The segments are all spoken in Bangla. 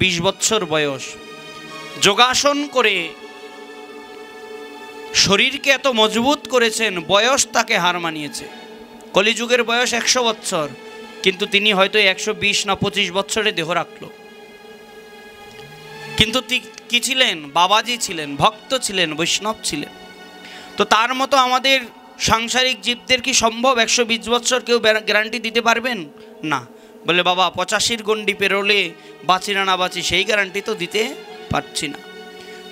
20 বছর বয়স, যোগাসন করে শরীরকে এত মজবুত করেছেন, বয়স তাকে হার মানিয়েছে। কলিযুগের বয়স 100 বছর, কিন্তু তিনি হয়তো 120 না 25 বছরে দেহ রাখল। কিন্তু কি ছিলেন? বাবাজি ছিলেন, ভক্ত ছিলেন, বৈষ্ণব ছিলেন। তো তার মতো আমাদের সাংসারিক জীবদের কি সম্ভব 120 বছর কেউ গ্যারান্টি দিতে পারবেন? না। বলে বাবা 85-র গণ্ডি পেরোলে বাঁচি না বাঁচি, সেই গ্যারান্টি তো দিতে পারছি না।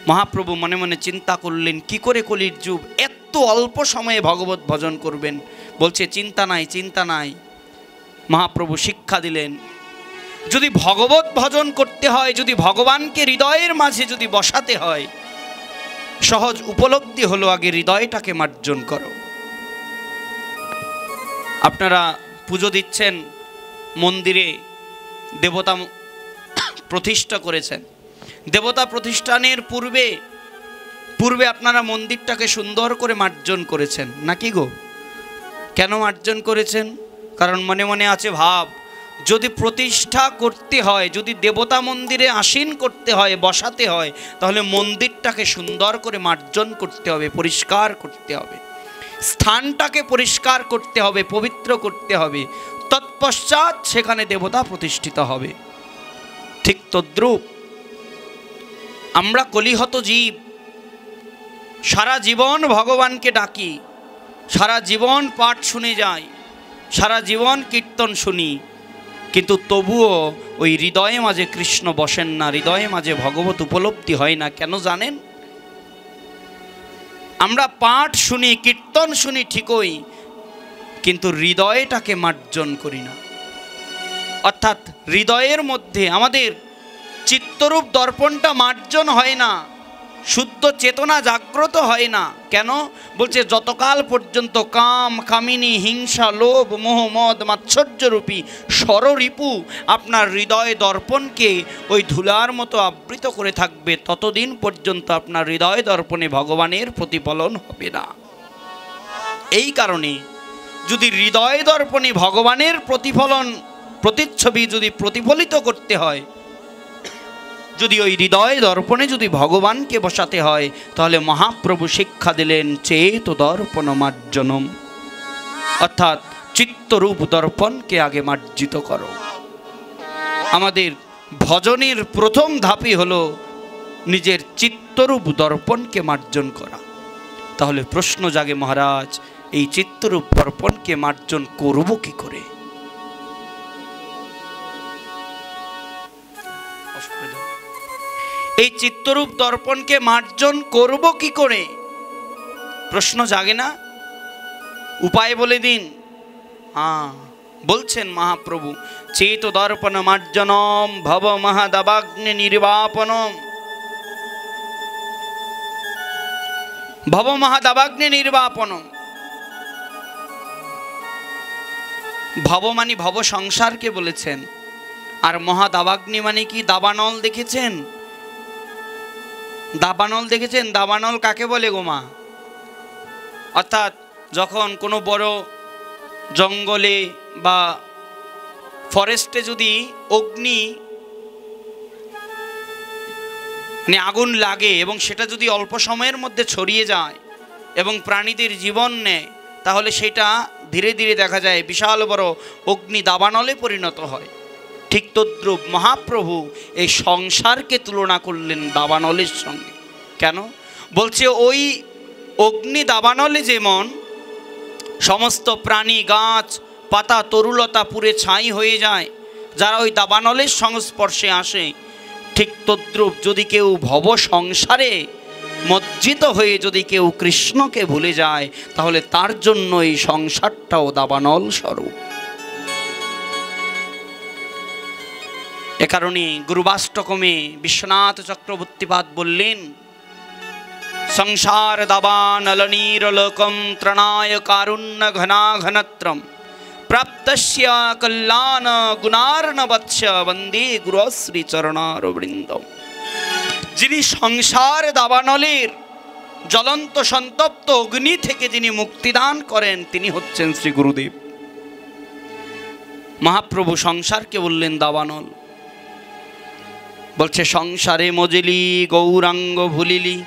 মহাপ্রভু মনে মনে চিন্তা করলেন, কি করে কলির যুগ এত অল্প সময়ে ভগবত ভজন করবেন। বলছে চিন্তা নাই, চিন্তা নাই। মহাপ্রভু শিক্ষা দিলেন, যদি ভগবত ভজন করতে হয়, যদি ভগবানকে হৃদয়ের মাঝে যদি বসাতে হয়, সহজ উপলব্ধি হলো আগে হৃদয়টাকে মার্জন করো। আপনারা পুজো দিচ্ছেন, মন্দিরে দেবতা প্রতিষ্ঠা করেছেন। দেবতা প্রতিষ্ঠানের পূর্বে আপনারা মন্দিরটাকে সুন্দর করে মার্জন করেছেন নাকি গো? কেন মার্জন করেছেন? কারণ মনে মনে আছে ভাব, যদি প্রতিষ্ঠা করতে হয়, যদি দেবতা মন্দিরে আসীন করতে হয়, বসাতে হয়, তাহলে মন্দিরটাকে সুন্দর করে মার্জন করতে হবে, পরিষ্কার করতে হবে, স্থানটাকে পরিষ্কার করতে হবে, পবিত্র করতে হবে, তৎপশ্চাৎ সেখানে দেবতা প্রতিষ্ঠিত হবে। ঠিক তদ্রূপ আমরা কলিহত জীব, সারা জীবন ভগবানকে ডাকি, সারা জীবন পাঠ শুনে যাই, সারা জীবন কীর্তন শুনি, কিন্তু তবুও ওই হৃদয়ে মাঝে কৃষ্ণ বসেন না, হৃদয়ে মাঝে ভগবত উপলব্ধি হয় না। কেন জানেন? আমরা পাঠ শুনি, কীর্তন শুনি ঠিকই, কিন্তু হৃদয়টাকে মার্জন করি না। অর্থাৎ হৃদয়ের মধ্যে আমাদের চিত্তরূপ দর্পণটা মার্জন হয় না, শুদ্ধ চেতনা জাগ্রত হয় না। কেন? বলছে যতকাল পর্যন্ত কাম, কামিনী, হিংসা, লোভ, মোহ, মদ, মাৎসর্যরূপী ষড়রিপু আপনার হৃদয় দর্পণকে ওই ধুলার মতো আবৃত করে থাকবে, ততদিন পর্যন্ত আপনার হৃদয় দর্পণে ভগবানের প্রতিফলন হবে না। এই কারণে যদি হৃদয় দর্পণে ভগবানের প্রতিচ্ছবি যদি প্রতিফলিত করতে হয়, যদি ওই হৃদয় দর্পণে যদি ভগবানকে বসাতে হয়, তাহলে মহাপ্রভু শিক্ষা দিলেন চেত দর্পণ মার্জনম, অর্থাৎ চিত্তরূপ দর্পণকে আগে মার্জিত করো। আমাদের ভজনের প্রথম ধাপই হলো নিজের চিত্তরূপ দর্পণকে মার্জন করা। তাহলে প্রশ্ন জাগে মহারাজ, এই চিত্তরূপ দর্পণকে মার্জন করব কি করে? এই চিত্তরূপ দর্পণকে মার্জন করব কি করে? প্রশ্ন জাগে না? উপায় বলে দিন। বলছেন মহাপ্রভু, চেত দর্পণ মার্জনম ভব মহাদাবাগ্নি নির্বাপনম। ভব মহাদাবাগ্নি নির্বাপনম। ভব মানে ভব সংসারকে বলেছেন, আর মহাদাবাগ্নি মানে কি? দাবানল দেখেছেন? দাবানল দেখেছেন? দাবানল কাকে বলে গোমা? অর্থাৎ যখন কোনো বড় জঙ্গলে বা ফরেস্টে যদি অগ্নি মানে আগুন লাগে এবং সেটা যদি অল্প সময়ের মধ্যে ছড়িয়ে যায় এবং প্রাণীদের জীবন নেয়, তাহলে সেটা ধীরে ধীরে দেখা যায় বিশাল বড় অগ্নি দাবানলে পরিণত হয়। ঠিক তদ্রূপ মহাপ্রভু এই সংসারকে তুলনা করলেন দাবানলের সঙ্গে। কেন? বলছে ওই অগ্নি দাবানলে যেমন সমস্ত প্রাণী, গাছ, পাতা, তরুলতা পুড়ে ছাই হয়ে যায় যারা ওই দাবানলের সংস্পর্শে আসে, ঠিক তদ্রূপ যদি কেউ ভব সংসারে মজ্জিত হয়ে যদি কেউ কৃষ্ণকে ভুলে যায়, তাহলে তার জন্য এই সংসারটাও দাবানল স্বরূপ। এ কারণে গুরুবাষ্টকমে বিশ্বনাথ চক্রবর্তীপাদ বললেন, সংসার দাবানল নীরলোকম ত্রণায় কারুণ্য ঘনাঘনত্রম প্রাপ্তস্য কল্যাণ গুণার্ণবৎস বন্দে গুরুশ্রী চরণারবিন্দম। যিনি সংসার দাবানলের জ্বলন্ত সন্তপ্ত অগ্নি থেকে যিনি মুক্তিদান করেন, তিনি হচ্ছেন শ্রী গুরুদেব। মহাপ্রভু সংসারকে বললেন দাবানল। বলছে সংসারে মজিলি গৌরাঙ্গ ভুলিলি,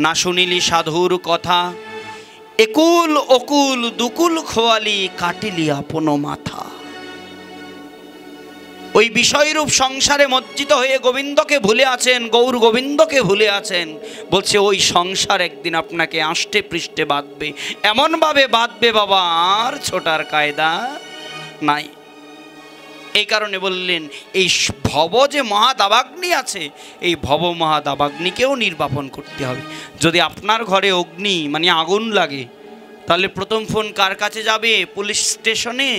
না শুনিলি সাধুর কথা, একুল অকুল দুকুল খোয়ালি কাটিলি আপন মাথা। ওই বিষয়রূপ সংসারে মজ্জিত হয়ে গোবিন্দকে ভুলে আছেন, গৌর গোবিন্দকে ভুলে আছেন। বলছে ওই সংসার একদিন আপনাকে আষ্টে পৃষ্ঠে বাঁধবে, এমনভাবে বাঁধবে বাবা আর ছোটার কায়দা নাই। এই কারণে বললেন এই ভব যে মহাদাবাগ্নি আছে, এই ভব মহাদাবাগ্নিকেও নির্বাপন করতে হবে। যদি আপনার ঘরে অগ্নি মানে আগুন লাগে, তাহলে প্রথম ফোন কার কাছে যাবে? পুলিশ স্টেশনে,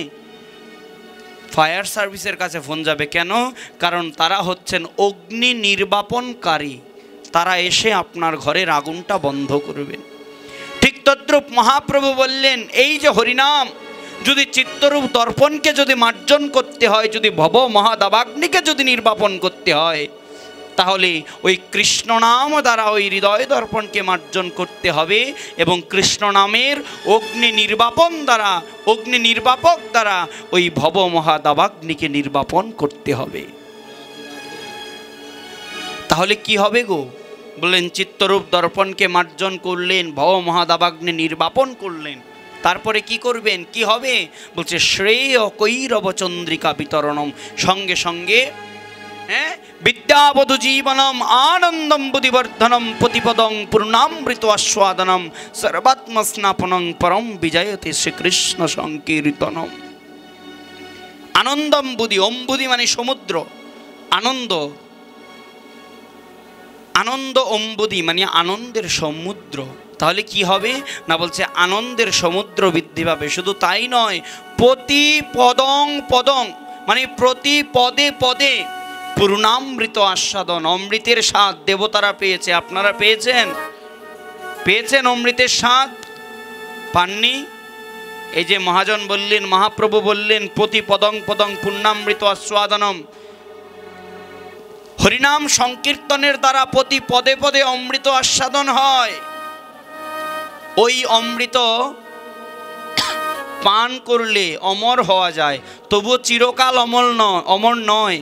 ফায়ার সার্ভিসের কাছে ফোন যাবে। কেন? কারণ তারা হচ্ছেন অগ্নি নির্বাপনকারী, তারা এসে আপনার ঘরের আগুনটা বন্ধ করবেন। ঠিক তদ্রূপ মহাপ্রভু বললেন এই যে হরিনাম যদি চিত্তরূপ দর্পণকে যদি মার্জন করতে হয়, যদি ভব মহাদাবাগ্নিকে যদি নির্বাপন করতে হয়, তাহলে ওই কৃষ্ণ নাম দ্বারা ওই হৃদয় দর্পণকে মার্জন করতে হবে এবং কৃষ্ণ নামের অগ্নি নির্বাপন দ্বারা, অগ্নি নির্বাপক দ্বারা ওই ভব মহাদাবাগ্নিকে নির্বাপন করতে হবে। তাহলে কি হবে গো? বললেন চিত্তরূপ দর্পণকে মার্জন করলেন, ভব মহাদাবাগ্নি নির্বাপন করলেন, তারপরে কি করবেন? কি হবে? বলছে শ্রেয় কৈরব চন্দ্রিকা বিতরণম, সঙ্গে সঙ্গে বিদ্যাবধু জীবনম আনন্দম বুদ্ধিবর্ধনম প্রতিপদং পূর্ণামৃত আস্বাদনম সর্বাত্ম স্নাপনং পরম বিজয়তে শ্রীকৃষ্ণ সংকীর্তনম। আনন্দম বুদ্ধি, অম্বুদি মানে সমুদ্র, আনন্দ, আনন্দ অম্বুদি মানে আনন্দের সমুদ্র। তাহলে কি হবে না? বলছে আনন্দের সমুদ্র বৃদ্ধি পাবে। শুধু তাই নয়, প্রতি পদং পদং মানে প্রতি পদে পদে পূর্ণামৃত আস্বাদন, অমৃতের স্বাদ দেবতারা পেয়েছে। আপনারা পেয়েছেন? পেয়েছেন অমৃতের স্বাদ? পাননি? এই যে মহাজন বললেন, মহাপ্রভু বললেন প্রতি পদং পদং পূর্ণামৃত আস্বাদনম, হরিনাম সংকীর্তনের দ্বারা প্রতি পদে পদে অমৃত আস্বাদন হয়। ওই অমৃত পান করলে অমর হওয়া যায়, তবুও চিরকাল অমর নয়।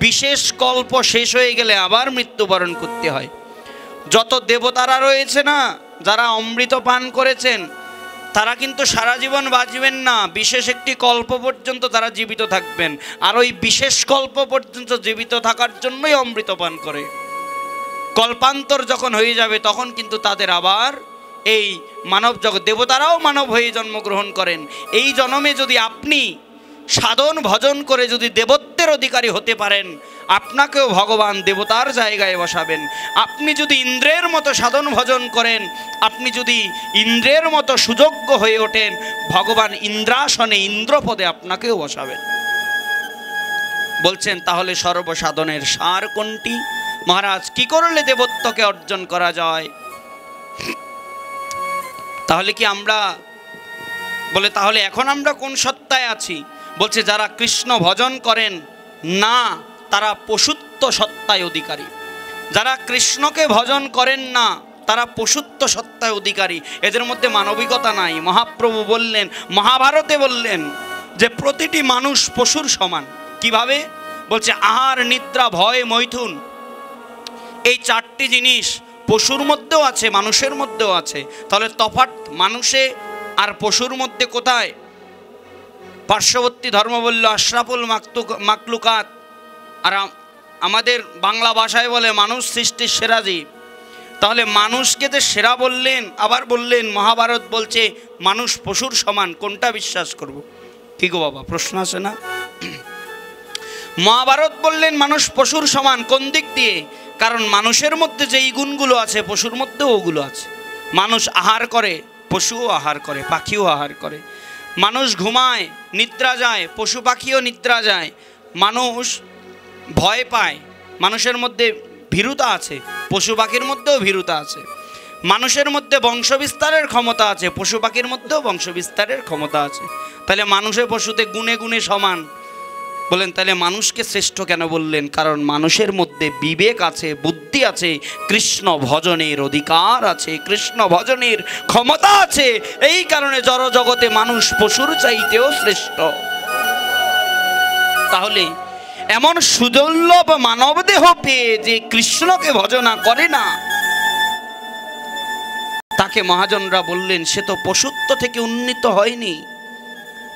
বিশেষ কল্প শেষ হয়ে গেলে আবার মৃত্যুবরণ করতে হয়। যত দেবতারা রয়েছে না, যারা অমৃত পান করেছেন, তারা কিন্তু সারা জীবন বাঁচবেন না, বিশেষ একটি কল্প পর্যন্ত তারা জীবিত থাকবেন। আর ওই বিশেষ কল্প পর্যন্ত জীবিত থাকার জন্যই অমৃত পান করে। কল্পান্তর যখন হয়ে যাবে তখন কিন্তু তাদের আবার এই মানব জগৎ, দেবতারাও মানব হয়ে জন্মগ্রহণ করেন। এই জন্মে যদি আপনি সাধন ভজন করে যদি দেবত্বের অধিকারী হতে পারেন, আপনাকেও ভগবান দেবতার জায়গায় বসাবেন। আপনি যদি ইন্দ্রের মতো সাধন ভজন করেন, আপনি যদি ইন্দ্রের মতো সুযোগ্য হয়ে ওঠেন, ভগবান ইন্দ্রাসনে ইন্দ্রপদে আপনাকেও বসাবেন। বলছেন তাহলে সর্বসাধনের সার কোনটি? মহারাজ কি করলে দেবত্বকে অর্জন করা যায়? তাহলে কি আমরা বলে তাহলে এখন আমরা কোন সত্তায় আছি? বলছে যারা কৃষ্ণ ভজন করেন না, তারা পশুত্ব সত্তায় অধিকারী। যারা কৃষ্ণকে ভজন করেন না, তারা পশুত্ব সত্তায় অধিকারী। এদের মধ্যে মানবিকতা নাই। মহাপ্রভু বললেন, মহাভারতে বললেন যে প্রতিটি মানুষ পশুর সমান। কিভাবে? বলছে আহার, নিদ্রা, ভয়, মৈথুন, এই চারটি জিনিস পশুর মধ্যেও আছে, মানুষের মধ্যেও আছে। তাহলে তফাৎ মানুষে আর পশুর মধ্যে কোথায়? পার্শ্ববর্তী ধর্ম বলল আশরাফুল মাকলুকাত, আর আমাদের বাংলা ভাষায় বলে মানুষ সৃষ্টির সেরা জীব। তাহলে মানুষকে যে সেরা বললেন, আবার বললেন মহাভারত বলছে মানুষ পশুর সমান। কোনটা বিশ্বাস করব? কি গো বাবা, প্রশ্ন আছে না? মহাভারত বললেন মানুষ পশুর সমান। কোন দিক দিয়ে? কারণ মানুষের মধ্যে যেই গুণগুলো আছে পশুর মধ্যেও ওগুলো আছে। মানুষ আহার করে, পশুও আহার করে, পাখিও আহার করে। মানুষ ঘুমায়, নিদ্রা যায়, পশু পাখিও নিদ্রা যায়। মানুষ ভয় পায়, মানুষের মধ্যে ভীরুতা আছে, পশু পাখির মধ্যেও ভীরুতা আছে। মানুষের মধ্যে বংশবিস্তারের ক্ষমতা আছে, পশু পাখির মধ্যেও বংশবিস্তারের ক্ষমতা আছে। তাহলে মানুষে পশুতে গুণে গুণে সমান। বলেন তাহলে মানুষকে শ্রেষ্ঠ কেন বললেন? কারণ মানুষের মধ্যে বিবেক আছে, বুদ্ধি আছে, কৃষ্ণ ভজনের অধিকার আছে, কৃষ্ণ ভজনের ক্ষমতা আছে। এই কারণে জড় জগতে মানুষ পশুর চাইতেও শ্রেষ্ঠ। তাহলে এমন সুদুর্লভ মানব দেহ পেয়ে যে কৃষ্ণকে ভজনা করে না, তাকে মহাজনরা বললেন সে তো পশুত্ব থেকে উন্নীত হয়নি।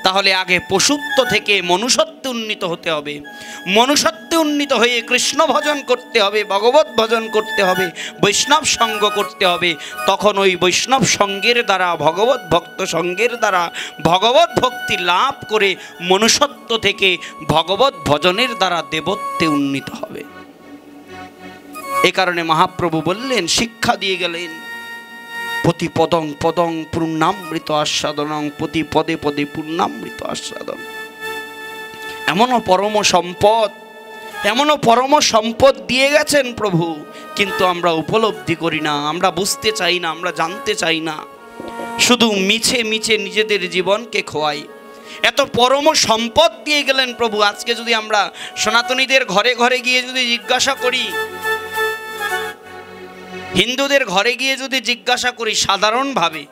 তাহলে আগে পশুত্ব থেকে মনুষ্যত্বে উন্নীত হতে হবে, মনুষ্যত্বে উন্নীত হয়ে কৃষ্ণ ভজন করতে হবে, ভগবত ভজন করতে হবে, বৈষ্ণব সঙ্গ করতে হবে। তখন ওই বৈষ্ণব সঙ্গের দ্বারা, ভগবত ভক্ত সঙ্গের দ্বারা ভগবত ভক্তি লাভ করে মনুষ্যত্ব থেকে ভগবত ভজনের দ্বারা দেবত্বে উন্নীত হবে। এ কারণে মহাপ্রভু বললেন, শিক্ষা দিয়ে গেলেন, প্রতি পদং পদং পূর্ণামৃত আস্বাদনং, প্রতি পদে পদে পূর্ণামৃত আস্বাদন। এমনও পরম সম্পদ, এমনও পরম সম্পদ দিয়ে গেছেন প্রভু, কিন্তু আমরা উপলব্ধি করি না, আমরা বুঝতে চাই না, আমরা জানতে চাই না, শুধু মিছে মিছে নিজেদের জীবনকে খোয়াই। এত পরম সম্পদ দিয়ে গেলেন প্রভু। আজকে যদি আমরা সনাতনীদের ঘরে ঘরে গিয়ে যদি জিজ্ঞাসা করি, হিন্দুদের ঘরে গিয়ে যদি জিজ্ঞাসা করি সাধারণভাবে,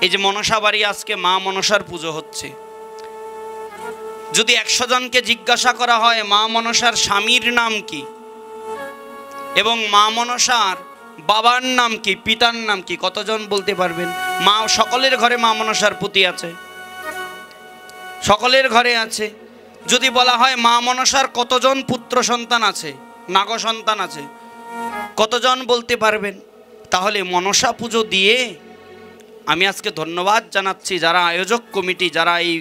এই যে মনসা বাড়ি আজকে মা মনসার পুজো হচ্ছে, যদি 100 জনকে জিজ্ঞাসা করা হয় মা মনসার স্বামীর নাম কি এবং মা মনসার বাবার নাম কি, পিতার নাম কি, কতজন বলতে পারবেন? মা সকলের ঘরে মা মনসার পুতি আছে, সকলের ঘরে আছে। যদি বলা হয় মা মনসার কতজন পুত্র সন্তান আছে, নাগ সন্তান আছে, কতজন বলতে পারবেন? তাহলে মনসা পুজো দিয়ে আমি আজকে ধন্যবাদ জানাচ্ছি যারা আয়োজক কমিটি, যারা এই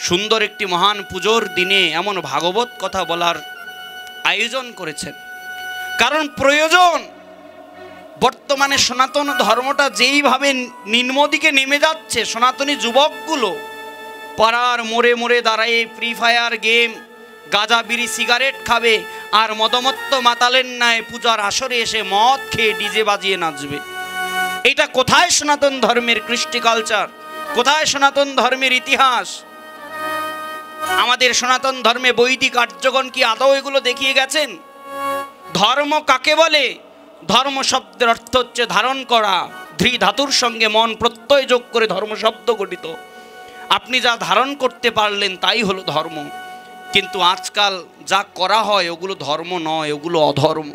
সুন্দর একটি মহান পুজোর দিনে এমন ভাগবত কথা বলার আয়োজন করেছেন। কারণ প্রয়োজন, বর্তমানে সনাতন ধর্মটা যেইভাবে নিম্নদিকে নেমে যাচ্ছে, সনাতনী যুবকগুলো পাড়ার মোড়ে মোড়ে দাঁড়ায় ফ্রি ফায়ার গেম, গাঁজা বিড়ি সিগারেট খাবে, আর মদমত্ত মাতালের ন্যায় পূজার আসরে এসে মদ খেয়ে ডিজে বাজিয়ে নাচবে। এটা কোথায় সনাতন ধর্মের কৃষ্টি কালচার? কোথায় সনাতন ধর্মের ইতিহাস? আমাদের সনাতন ধর্মে বৈদিক আর্যগণ কি আদৌ এগুলো দেখিয়ে গেছেন? ধর্ম কাকে বলে? ধর্ম শব্দের অর্থ হচ্ছে ধারণ করা, ধৃ ধাতুর সঙ্গে মন প্রত্যয় যোগ করে ধর্ম শব্দ গঠিত। আপনি যা ধারণ করতে পারলেন তাই হলো ধর্ম। কিন্তু আজকাল যা করা হয় ওগুলো ধর্ম নয়, ওগুলো অধর্ম।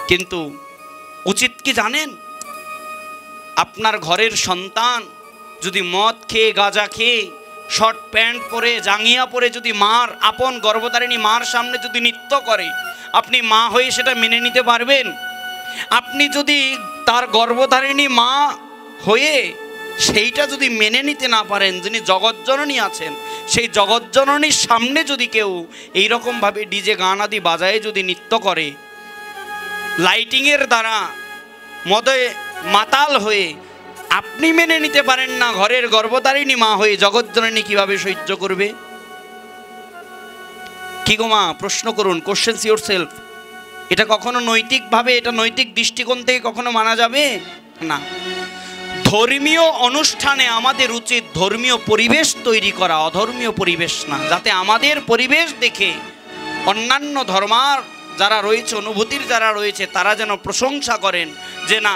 কিন্তু উচিত কি জানেন? আপনার ঘরের সন্তান যদি মদ খেয়ে, গাঁজা খেয়ে, শর্ট প্যান্ট পরে, জাঙ্গিয়া পরে যদি মার, আপন গর্ভধারিণী মার সামনে যদি নৃত্য করে, আপনি মা হয়ে সেটা মেনে নিতে পারবেন? আপনি যদি তার গর্ভধারিণী মা হয়ে সেইটা যদি মেনে নিতে না পারেন, যিনি জগৎজননী আছেন, সেই জগৎজননীর সামনে যদি কেউ এইরকমভাবে ডিজে গান আদি বাজায় যদি নৃত্য করে, লাইটিংয়ের দ্বারা মদে মাতাল হয়ে, আপনি মেনে নিতে পারেন না, ঘরের গর্ভধারিণী মা হয়ে জগৎজননী কিভাবে সহ্য করবে? কি গো মা, প্রশ্ন করুন, কোশ্চেন ইয়োরসেলফ। এটা কখনো নৈতিকভাবে, এটা নৈতিক দৃষ্টিকোণ থেকে কখনো মানা যাবে না। ধর্মীয় অনুষ্ঠানে আমাদের উচিত ধর্মীয় পরিবেশ তৈরি করা, অধর্মীয় পরিবেশ না, যাতে আমাদের পরিবেশ দেখে অন্যান্য ধর্মার যারা রয়েছে, অনুভূতির যারা রয়েছে, তারা যেন প্রশংসা করেন যে না,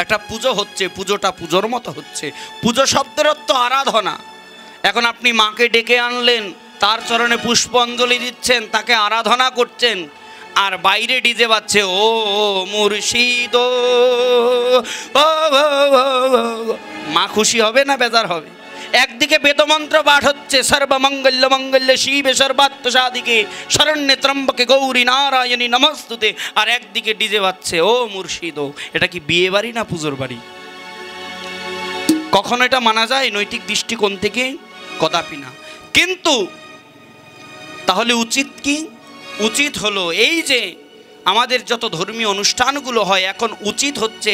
একটা পুজো হচ্ছে, পুজোটা পুজোর মতো হচ্ছে। পুজো শব্দের অর্থ আরাধনা। এখন আপনি মাকে ডেকে আনলেন, তার চরণে পুষ্পাঞ্জলি দিচ্ছেন, তাকে আরাধনা করছেন, আর বাইরে ডিজে বাজছে ও মুর্শিদ, মা খুশি হবে না বেজার হবে? একদিকে বেদমন্ত্র পাঠ হচ্ছে, সর্বমঙ্গল্য মঙ্গল্য শিবে সর্বাত্ম সাধিকে শরণ্যে ত্রম্বকে গৌরী নারায়ণী নমস্তুতে, আর একদিকে ডিজে বাজছে ও মুর্শিদ। এটা কি বিয়ে বাড়ি না পুজোর বাড়ি? কখনো এটা মানা যায় নৈতিক দৃষ্টিকোণ থেকে? কদাপি না। কিন্তু তাহলে উচিত কি? উচিত হলো এই যে আমাদের যত ধর্মীয় অনুষ্ঠানগুলো হয়, এখন উচিত হচ্ছে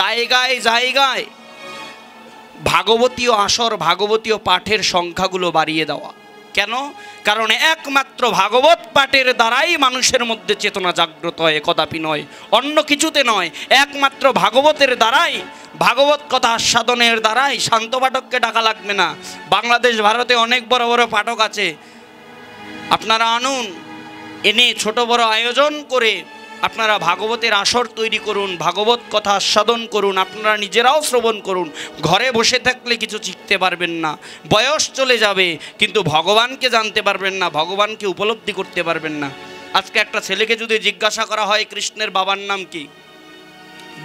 জায়গায় জায়গায় ভাগবতীয় আসর, ভাগবতীয় পাঠের সংখ্যাগুলো বাড়িয়ে দেওয়া। কেন? কারণ একমাত্র ভাগবত পাঠের দ্বারাই মানুষের মধ্যে চেতনা জাগ্রত হয়, কদাপি নয়, অন্য কিছুতে নয়। একমাত্র ভাগবতের দ্বারাই, ভাগবত কথা আস্বাদনের দ্বারাই। শান্ত পাঠককে ডাকা লাগবে না। বাংলাদেশ ভারতে অনেক বড় বড় পাঠক আছে, আপনারা আনুন, এনে ছোট বড় আয়োজন করে আপনারা ভাগবতের আসর তৈরি করুন, ভাগবত কথা আস্বাদন করুন, আপনারা নিজেরাও শ্রবণ করুন। ঘরে বসে থাকলে কিছু শিখতে পারবেন না, বয়স চলে যাবে কিন্তু ভগবানকে জানতে পারবেন না, ভগবানকে উপলব্ধি করতে পারবেন না। আজকে একটা ছেলেকে যদি জিজ্ঞাসা করা হয় কৃষ্ণের বাবার নাম কি,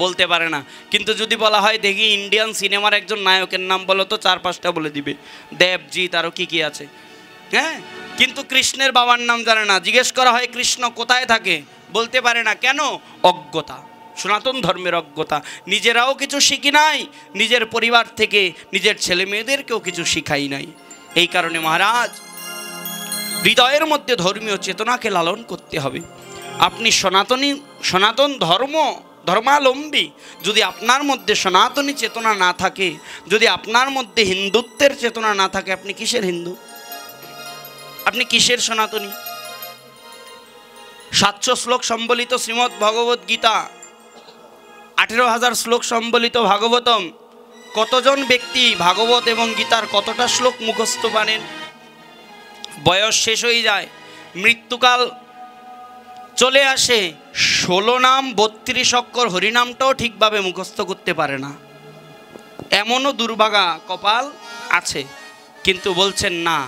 বলতে পারে না। কিন্তু যদি বলা হয় দেখি ইন্ডিয়ান সিনেমার একজন নায়কের নাম বলো তো, 4-5টা বলে দিবে, দেবজিৎ, আরও কী কী আছে, হ্যাঁ। কিন্তু কৃষ্ণের বাবার নাম জানে না। জিজ্ঞেস করা হয় কৃষ্ণ কোথায় থাকে, বলতে পারে না। কেন? অজ্ঞতা, সনাতন ধর্মের অজ্ঞতা। নিজেরাও কিছু শিখি নাই, নিজের পরিবার থেকে নিজের ছেলে মেয়েদেরকেও কিছু শিখাই নাই। এই কারণে মহারাজ, হৃদয়ের মধ্যে ধর্মীয় চেতনাকে লালন করতে হবে। আপনি সনাতন ধর্মাবলম্বী, যদি আপনার মধ্যে সনাতনী চেতনা না থাকে, যদি আপনার মধ্যে হিন্দুত্বের চেতনা না থাকে, আপনি কিসের হিন্দু, আপনি কিসের সনাতনী? 700 শ্লোক সম্বলিত শ্রীমদ্ ভগবত গীতা, 18,000 শ্লোক সম্বলিত ভাগবতম, কতজন ব্যক্তি ভাগবত এবং গীতার কতটা শ্লোক মুখস্থ পারেন? বয়স শেষ হয়ে যায়, মৃত্যুকাল চলে আসে, 16 নাম 32 অক্ষর হরিনামটাও ঠিকভাবে মুখস্থ করতে পারে না। এমনও দুর্ভাগা কপাল আছে। কিন্তু বলছেন না,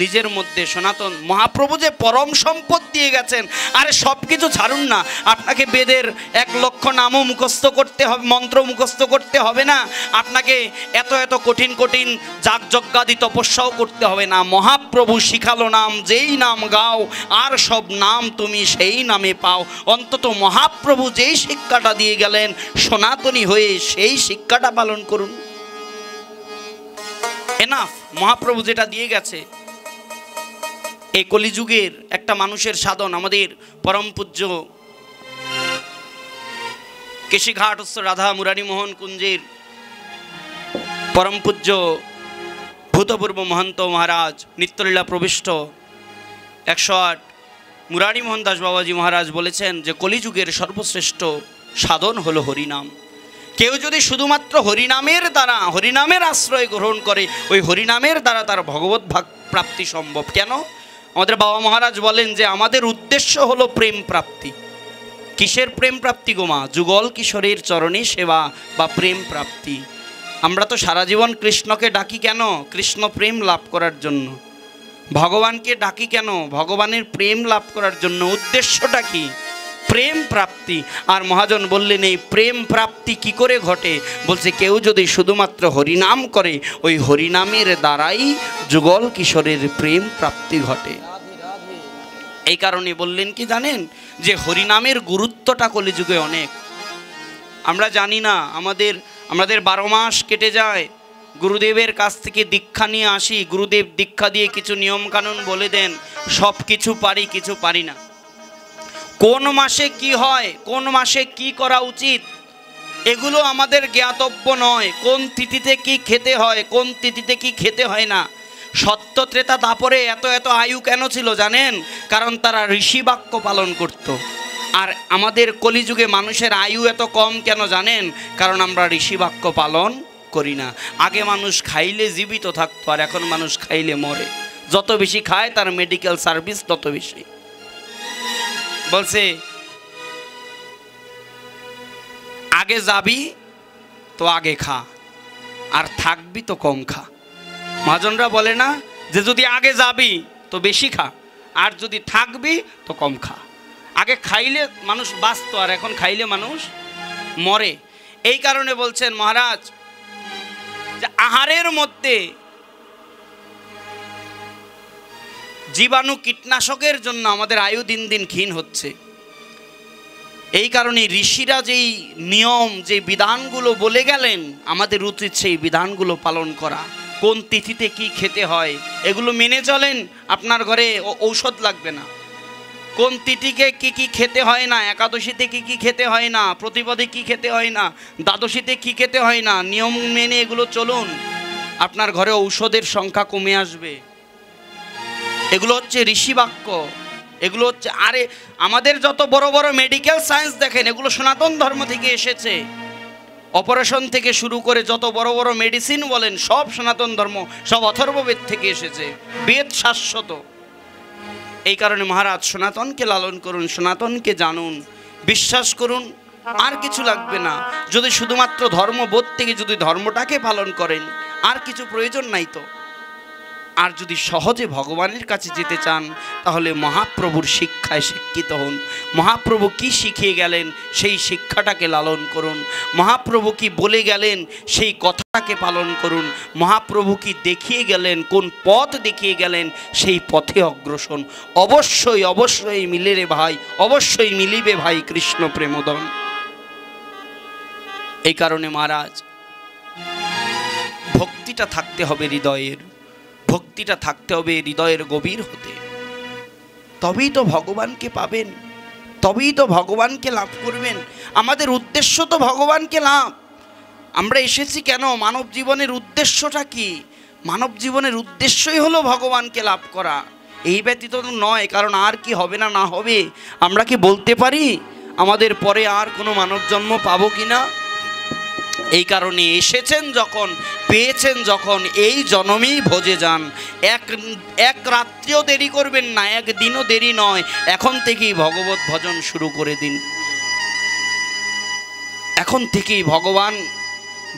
নিজের মধ্যে সনাতন মহাপ্রভু যে পরম সম্পদ দিয়ে গেছেন, আরে সব কিছু ছাড়ুন না, আপনাকে বেদের 1 লক্ষ নামও মুখস্থ করতে হবে, মন্ত্র মুখস্থ করতে হবে না, আপনাকে এত এত কঠিন কঠিন যাগযজ্ঞাদি তপস্যাও করতে হবে না। মহাপ্রভু শিখালো নাম, যেই নাম গাও আর সব নাম তুমি সেই নামে পাও। অন্তত মহাপ্রভু যেই শিক্ষাটা দিয়ে গেলেন, সনাতনী হয়ে সেই শিক্ষাটা পালন করুন। এনাফ, মহাপ্রভু যেটা দিয়ে গেছে। এই কলিযুগের একটা মানুষের সাধন, আমাদের পরম পূজ্য কেশিঘাটস্থ রাধা মুরারি মোহন কুঞ্জের পরম পূজ্য ভূতপূর্ব মহন্ত মহারাজ নিত্যলীলা প্রবিষ্ট 108 মুরারি মোহন দাস বাবাজি মহারাজ বলেছেন যে কলিযুগের সর্বশ্রেষ্ঠ সাধন হলো হরিনাম। কেউ যদি শুধুমাত্র হরিনামের দ্বারা, হরিনামের আশ্রয় গ্রহণ করে, ওই হরিনামের দ্বারা তার ভগবত ভাগ প্রাপ্তি সম্ভব। কেন? আমাদের বাবা মহারাজ বলেন যে আমাদের উদ্দেশ্য হলো প্রেম প্রাপ্তি। কিসের প্রেম প্রাপ্তি গো মা? যুগল কিশোরের চরণে সেবা বা প্রেম প্রাপ্তি। আমরা তো সারা জীবন কৃষ্ণকে ডাকি কেন? কৃষ্ণ প্রেম লাভ করার জন্য। ভগবানকে ডাকি কেন? ভগবানের প্রেম লাভ করার জন্য। উদ্দেশ্যটা কি? প্রেম প্রাপ্তি। আর মহাজন বললেন এই প্রেম প্রাপ্তি কি করে ঘটে? বলছে কেউ যদি শুধুমাত্র হরিনাম করে, ওই হরিনামের দ্বারাই যুগল কিশোরের প্রেম প্রাপ্তি ঘটে। এই কারণে বললেন কি জানেন, যে হরিনামের গুরুত্বটা কলিযুগে অনেক। আমরা জানি না, আমাদের 12 মাস কেটে যায়, গুরুদেবের কাছ থেকে দীক্ষা নিয়ে আসি, গুরুদেব দীক্ষা দিয়ে কিছু নিয়মকানুন বলে দেন, সব কিছু পারি, কিছু পারি না। কোন মাসে কি হয়, কোন মাসে কি করা উচিত, এগুলো আমাদের জ্ঞাতব্য নয়। কোন তিথিতে কি খেতে হয়, কোন তিথিতে কি খেতে হয় না। সত্য ত্রেতা দাপরে এত এত আয়ু কেন ছিল জানেন? কারণ তারা ঋষি বাক্য পালন করত। আর আমাদের কলিযুগে মানুষের আয়ু এত কম কেন জানেন? কারণ আমরা ঋষি বাক্য পালন করি না। আগে মানুষ খাইলে জীবিত থাকতো, আর এখন মানুষ খাইলে মরে। যত বেশি খায় তার মেডিকেল সার্ভিস তত বেশি। বলছে আগে যাবি তো আগে খা, আর থাকবি তো কম খা। মহাজনরা বলে না যে যদি আগে যাবি তো বেশি খা, আর যদি থাকবি তো কম খা। আগে খাইলে মানুষ বাঁচত, আর এখন খাইলে মানুষ মরে। এই কারণে বলছেন মহারাজ যে আহারের মধ্যে জীবাণু কীটনাশকের জন্য আমাদের আয়ু দিন দিন ক্ষীণ হচ্ছে। এই কারণে ঋষিরা যেই নিয়ম, যে বিধানগুলো বলে গেলেন, আমাদের উচিত সেই বিধানগুলো পালন করা। কোন তিথিতে কি খেতে হয় এগুলো মেনে চলেন, আপনার ঘরে ঔষধ লাগবে না। কোন তিথিকে কি কি খেতে হয় না, একাদশীতে কি কি খেতে হয় না, প্রতিপদে কি খেতে হয় না, দ্বাদশীতে কি খেতে হয় না, নিয়ম মেনে এগুলো চলুন, আপনার ঘরে ঔষধের সংখ্যা কমে আসবে। এগুলো হচ্ছে ঋষি বাক্য, এগুলো হচ্ছে। আরে আমাদের যত বড় বড় মেডিকেল সায়েন্স দেখেন, এগুলো সনাতন ধর্ম থেকে এসেছে। অপারেশন থেকে শুরু করে যত বড় বড় মেডিসিন বলেন, সব সনাতন ধর্ম, সব অথর্ববেদ থেকে এসেছে। বেদ শাশ্বত। এই কারণে মহারাজ সনাতনকে লালন করুন, সনাতনকে জানুন। বিশ্বাস করুন আর কিছু লাগবে না। যদি শুধুমাত্র ধর্মবোধ থেকে যদি ধর্মটাকে পালন করেন, আর কিছু প্রয়োজন নাই তো। আর যদি সহজে ভগবানের কাছে যেতে চান, তাহলে মহাপ্রভুর শিক্ষায় শিক্ষিত হন। মহাপ্রভু কি শিখিয়ে গেলেন সেই শিক্ষাটাকে লালন করুন। মহাপ্রভু কি বলে গেলেন সেই কথাটাকে পালন করুন। মহাপ্রভু কি দেখিয়ে গেলেন, কোন পথ দেখিয়ে গেলেন, সেই পথে অগ্রসর। অবশ্যই অবশ্যই মিলে রে ভাই, অবশ্যই মিলিবে ভাই কৃষ্ণ প্রেমোদন। এই কারণে মহারাজ, ভক্তিটা থাকতে হবে হৃদয়ের, ভক্তিটা থাকতে হবে হৃদয়ের গভীর হতে, তবেই তো ভগবানকে পাবেন, তবেই তো ভগবানকে লাভ করবেন। আমাদের উদ্দেশ্য তো ভগবানকে লাভ। আমরা এসেছি কেন? মানব জীবনের উদ্দেশ্যটা কি? মানব জীবনের উদ্দেশ্যই হলো ভগবানকে লাভ করা, এই ব্যতীত নয়। কারণ আর কি হবে না না হবে আমরা কি বলতে পারি আমাদের পরে আর কোনো মানব জন্ম পাবো কিনা? এই কারণে এসেছেন যখন, পেয়েছেন যখন, এই জন্মেই ভোজে যান। এক রাত্রিও দেরি করবেন না, একদিনও দেরি নয়। এখন থেকেই ভগবত ভজন শুরু করে দিন। এখন থেকেই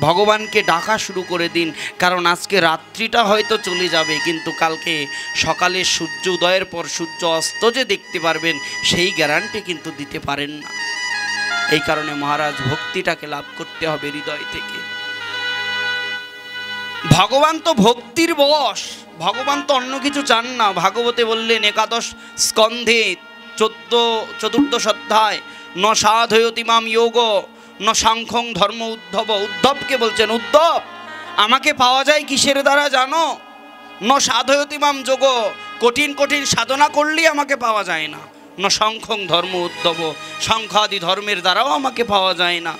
ভগবানকে ডাকা শুরু করে দিন। কারণ আজকে রাত্রিটা হয়তো চলে যাবে, কিন্তু কালকে সকালে সূর্য উদয়ের পর সূর্য অস্ত যে দেখতে পারবেন, সেই গ্যারান্টি কিন্তু দিতে পারেন না। এই কারণে মহারাজ, ভক্তিটাকে লাভ করতে হবে হৃদয় থেকে। ভগবান তো ভক্তির বশ, ভগবান তো অন্য কিছু চান না। ভাগবতে বললেন একাদশ স্কন্ধে 14 অধ্যায়, ন সাধয়তিমাম যোগ ন সাংখ্যং ধর্ম উদ্ধব। উদ্ধবকে বলছেন, উদ্ধব আমাকে পাওয়া যায় কিসের দ্বারা জানো? ন সাধয়তিমাম যোগ, কঠিন কঠিন সাধনা করলেই আমাকে পাওয়া যায় না। ন সংখ্যং ধর্ম উদ্ধব, সংখ্যাদি ধর্মের দ্বারাও আমাকে পাওয়া যায় না।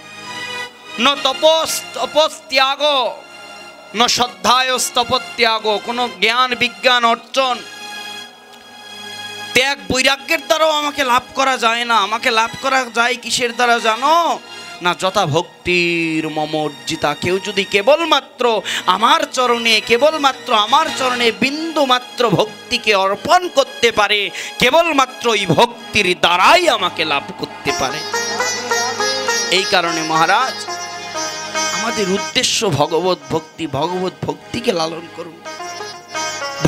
ন তপস্ত্যাগ ন শ্রদ্ধায় স্তপত্যাগ, কোনো জ্ঞান বিজ্ঞান অর্জন ত্যাগ বৈরাগ্যের দ্বারাও আমাকে লাভ করা যায় না। আমাকে লাভ করা যায় কিসের দ্বারা জানো? না যথা ভক্তির মম অর্জিতা। কেউ যদি কেবলমাত্র আমার চরণে, কেবলমাত্র আমার চরণে বিন্দু মাত্র ভক্তিকে অর্পণ করতে পারে, কেবলমাত্র এই ভক্তির দ্বারাই আমাকে লাভ করতে পারে। এই কারণে মহারাজ, আমাদের উদ্দেশ্য ভগবত ভক্তি। ভগবত ভক্তিকে লালন করুন,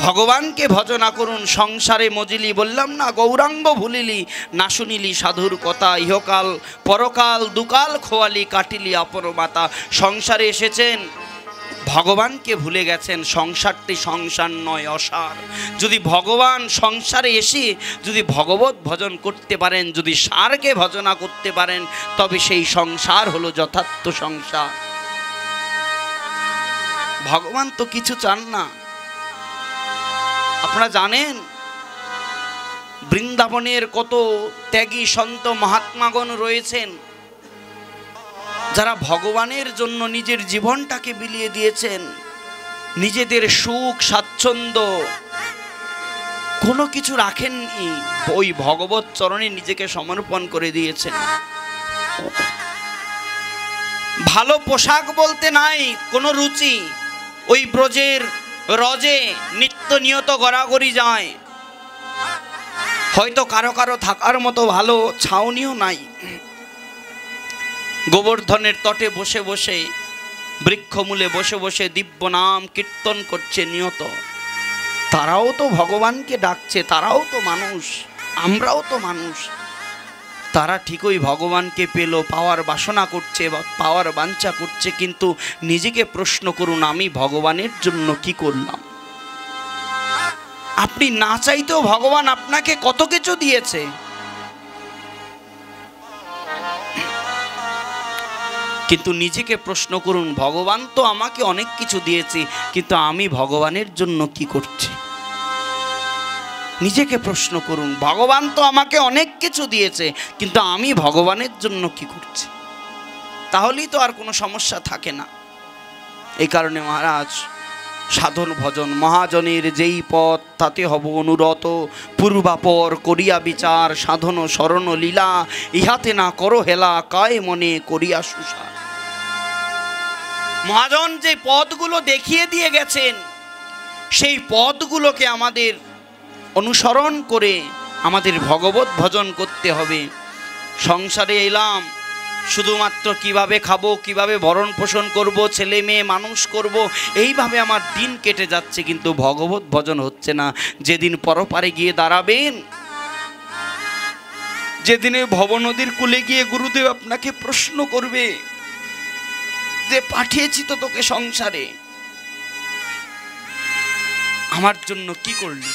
ভগবানকে ভজনা করুন। সংসারে মজিলি, বললাম না, গৌরাঙ্গ ভুলিলি, না শুনিলি সাধুর কথা, ইহকাল পরকাল দুকাল খোয়ালি, কাটিলি আপন মাতা। সংসারে এসেছেন, ভগবানকে ভুলে গেছেন। সংসারটি সংসার নয়, অসার। যদি ভগবান সংসারে এসে যদি ভগবত ভজন করতে পারেন, যদি সারকে ভজনা করতে পারেন, তবে সেই সংসার হলো যথার্থ সংসার। ভগবান তো কিছু চান না। আপনারা জানেন বৃন্দাবনের কত ত্যাগী সন্ত মহাত্মাগণ রয়েছেন, যারা ভগবানের জন্য নিজের জীবনটাকে বিলিয়ে দিয়েছেন। নিজেদের সুখ স্বাচ্ছন্দ্য কোনো কিছু রাখেননি, ওই ভগবত চরণে নিজেকে সমর্পণ করে দিয়েছেন। ভালো পোশাক বলতে নাই কোনো রুচি, ওই ব্রজের রজে নিত্য নিয়ত গড়াগড়ি যায়। হয়তো কারো কারো থাকার মতো ভালো ছাউনিও নাই। গোবর্ধনের তটে বসে বসে, বৃক্ষমূলে বসে বসে দিব্য নাম কীর্তন করছে নিয়ত। তারাও তো ভগবানকে ডাকছে, তারাও তো মানুষ, আমরাও তো মানুষ। তারা ঠিকই ভগবানকে পেল, পাওয়ার বাসনা করছে বা পাওয়ার বাঞ্ছা করছে, কিন্তু নিজেকে প্রশ্ন করুন, আমি ভগবানের জন্য কি করলাম? আপনি না চাইতেও ভগবান আপনাকে কত কিছু দিয়েছে। কিন্তু নিজেকে প্রশ্ন করুন, ভগবান তো আমাকে অনেক কিছু দিয়েছে, কিন্তু আমি ভগবানের জন্য কি করছি? নিজেকে প্রশ্ন করুন, ভগবান তো আমাকে অনেক কিছু দিয়েছে, কিন্তু আমি ভগবানের জন্য কি করছি? তাহলেই তো আর কোনো সমস্যা থাকে না। এই কারণে মহারাজ, সাধন ভজন মহাজনের যেই পথ, তাতে হব অনুরত। পূর্বাপর করিয়া বিচার, সাধন শরণ লীলা, ইহাতে না করো হেলা, কায় মনে করিয়া সুসা। মহাজন যে পথগুলো দেখিয়ে দিয়ে গেছেন, সেই পথগুলোকে আমাদের অনুসরণ করে আমাদের ভগবত ভজন করতে হবে। সংসারে এলাম শুধুমাত্র কিভাবে খাবো, কিভাবে ভরণ পোষণ করব, ছেলে মেয়ে মানুষ করব, এইভাবে আমার দিন কেটে যাচ্ছে, কিন্তু ভগবত ভজন হচ্ছে না। যেদিন পরপারে গিয়ে দাঁড়াবেন, যেদিনে ভবনদীর কূলে গিয়ে গুরুদেব আপনাকে প্রশ্ন করবে যে পাঠিয়েছি তো তোকে সংসারে, আমার জন্য কি করলি?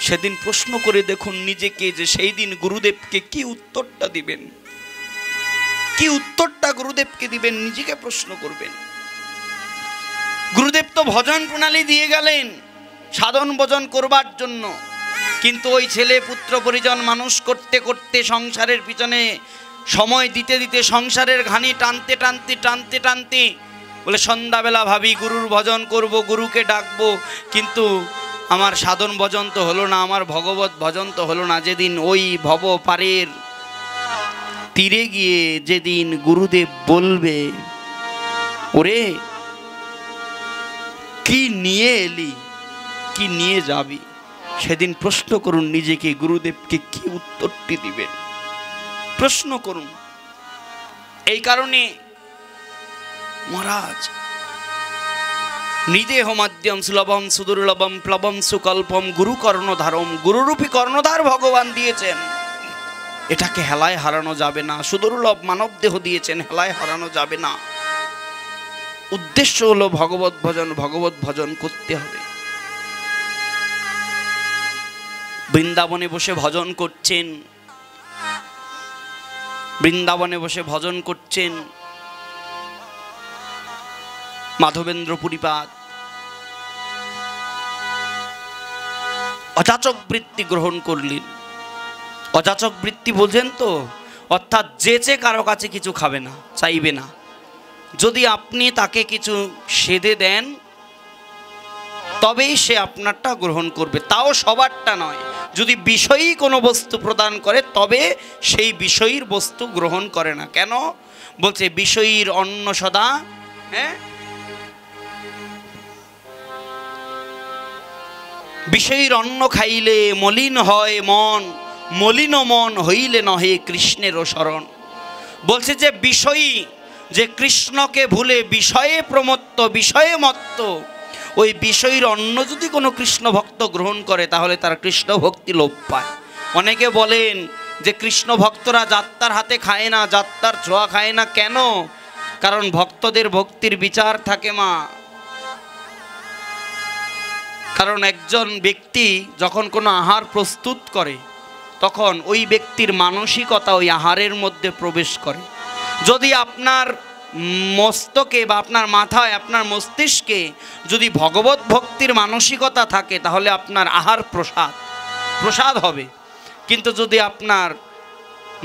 সেদিন প্রশ্ন করে দেখুন নিজেকে, যে সেই দিন গুরুদেবকে কি উত্তরটা দিবেন, কি উত্তরটা গুরুদেবকে দিবেন, নিজেকে প্রশ্ন করবেন। গুরুদেব তো ভজন প্রণালী দিয়ে গেলেন সাধন ভজন করবার জন্য, কিন্তু ওই ছেলে পুত্র পরিজন মানুষ করতে করতে, সংসারের পিছনে সময় দিতে দিতে, সংসারের ঘানি টানতে টানতে টানতে টানতে বলে সন্ধ্যাবেলা ভাবি গুরুর ভজন করব, গুরুকে ডাকবো, কিন্তু আমার সাধন ভজন তো হলো না, আমার ভগবত ভজন তো হলো না। যেদিন ওই ভব পারের তীরে গিয়ে যেদিন গুরুদেব বলবে ওরে কি নিয়ে এলি, কি নিয়ে যাবি, সেদিন প্রশ্ন করুন নিজেকে, গুরুদেবকে কি উত্তরটি দিবেন, প্রশ্ন করুন। এই কারণে মহারাজ নিদেহ মাধ্যম সুলভম সুদুর্লভম প্লবম সুকল্পম গুরু কর্ণধারম, গুরুরূপী কর্ণধার ভগবান দিয়েছেন, এটাকে হেলায় হারানো যাবে না। সুদুর্লভ মানব দেহ দিয়েছেন, হেলায় হারানো যাবে না। উদ্দেশ্য হলো ভগবত ভজন, ভগবত ভজন করতে হবে। বৃন্দাবনে বসে ভজন করছেন, বৃন্দাবনে বসে ভজন করছেন মাধবেন্দ্র পুরীপাদ। অযাচক বৃত্তি গ্রহণ করলেন। অযাচক বৃত্তি বোঝেন তো, অর্থাৎ যে কারো কাছে কিছু খাবে না, চাইবে না। যদি আপনি তাকে কিছু সেধে দেন তবেই সে আপনারটা গ্রহণ করবে, তাও সবারটা নয়। যদি বিষয়ী কোনো বস্তু প্রদান করে তবে সেই বিষয়ীর বস্তু গ্রহণ করে না। কেন বলছে? বিষয়ীর অন্ন সদা, হ্যাঁ, বিষয়ীর অন্ন খাইলে মলিন হয় মন, মলিন মন হইলে নহে কৃষ্ণেরও শরণ। বলছে যে বিষয়ী, যে কৃষ্ণকে ভুলে বিষয়ে প্রমত্ত, বিষয়ে মত্ত, ওই বিষয়ীর অন্ন যদি কোনো কৃষ্ণ ভক্ত গ্রহণ করে তাহলে তার কৃষ্ণ ভক্তি লোপ পায়। অনেকে বলেন যে কৃষ্ণ ভক্তরা যাত্রার হাতে খায় না, যাত্রার ছোঁয়া খায় না। কেন? কারণ ভক্তদের ভক্তির বিচার থাকে মা। কারণ একজন ব্যক্তি যখন কোনো আহার প্রস্তুত করে তখন ওই ব্যক্তির মানসিকতা ওই আহারের মধ্যে প্রবেশ করে। যদি আপনার মস্তকে বা আপনার মাথায়, আপনার মস্তিষ্কে যদি ভগবত ভক্তির মানসিকতা থাকে তাহলে আপনার আহার প্রসাদ হবে। কিন্তু যদি আপনার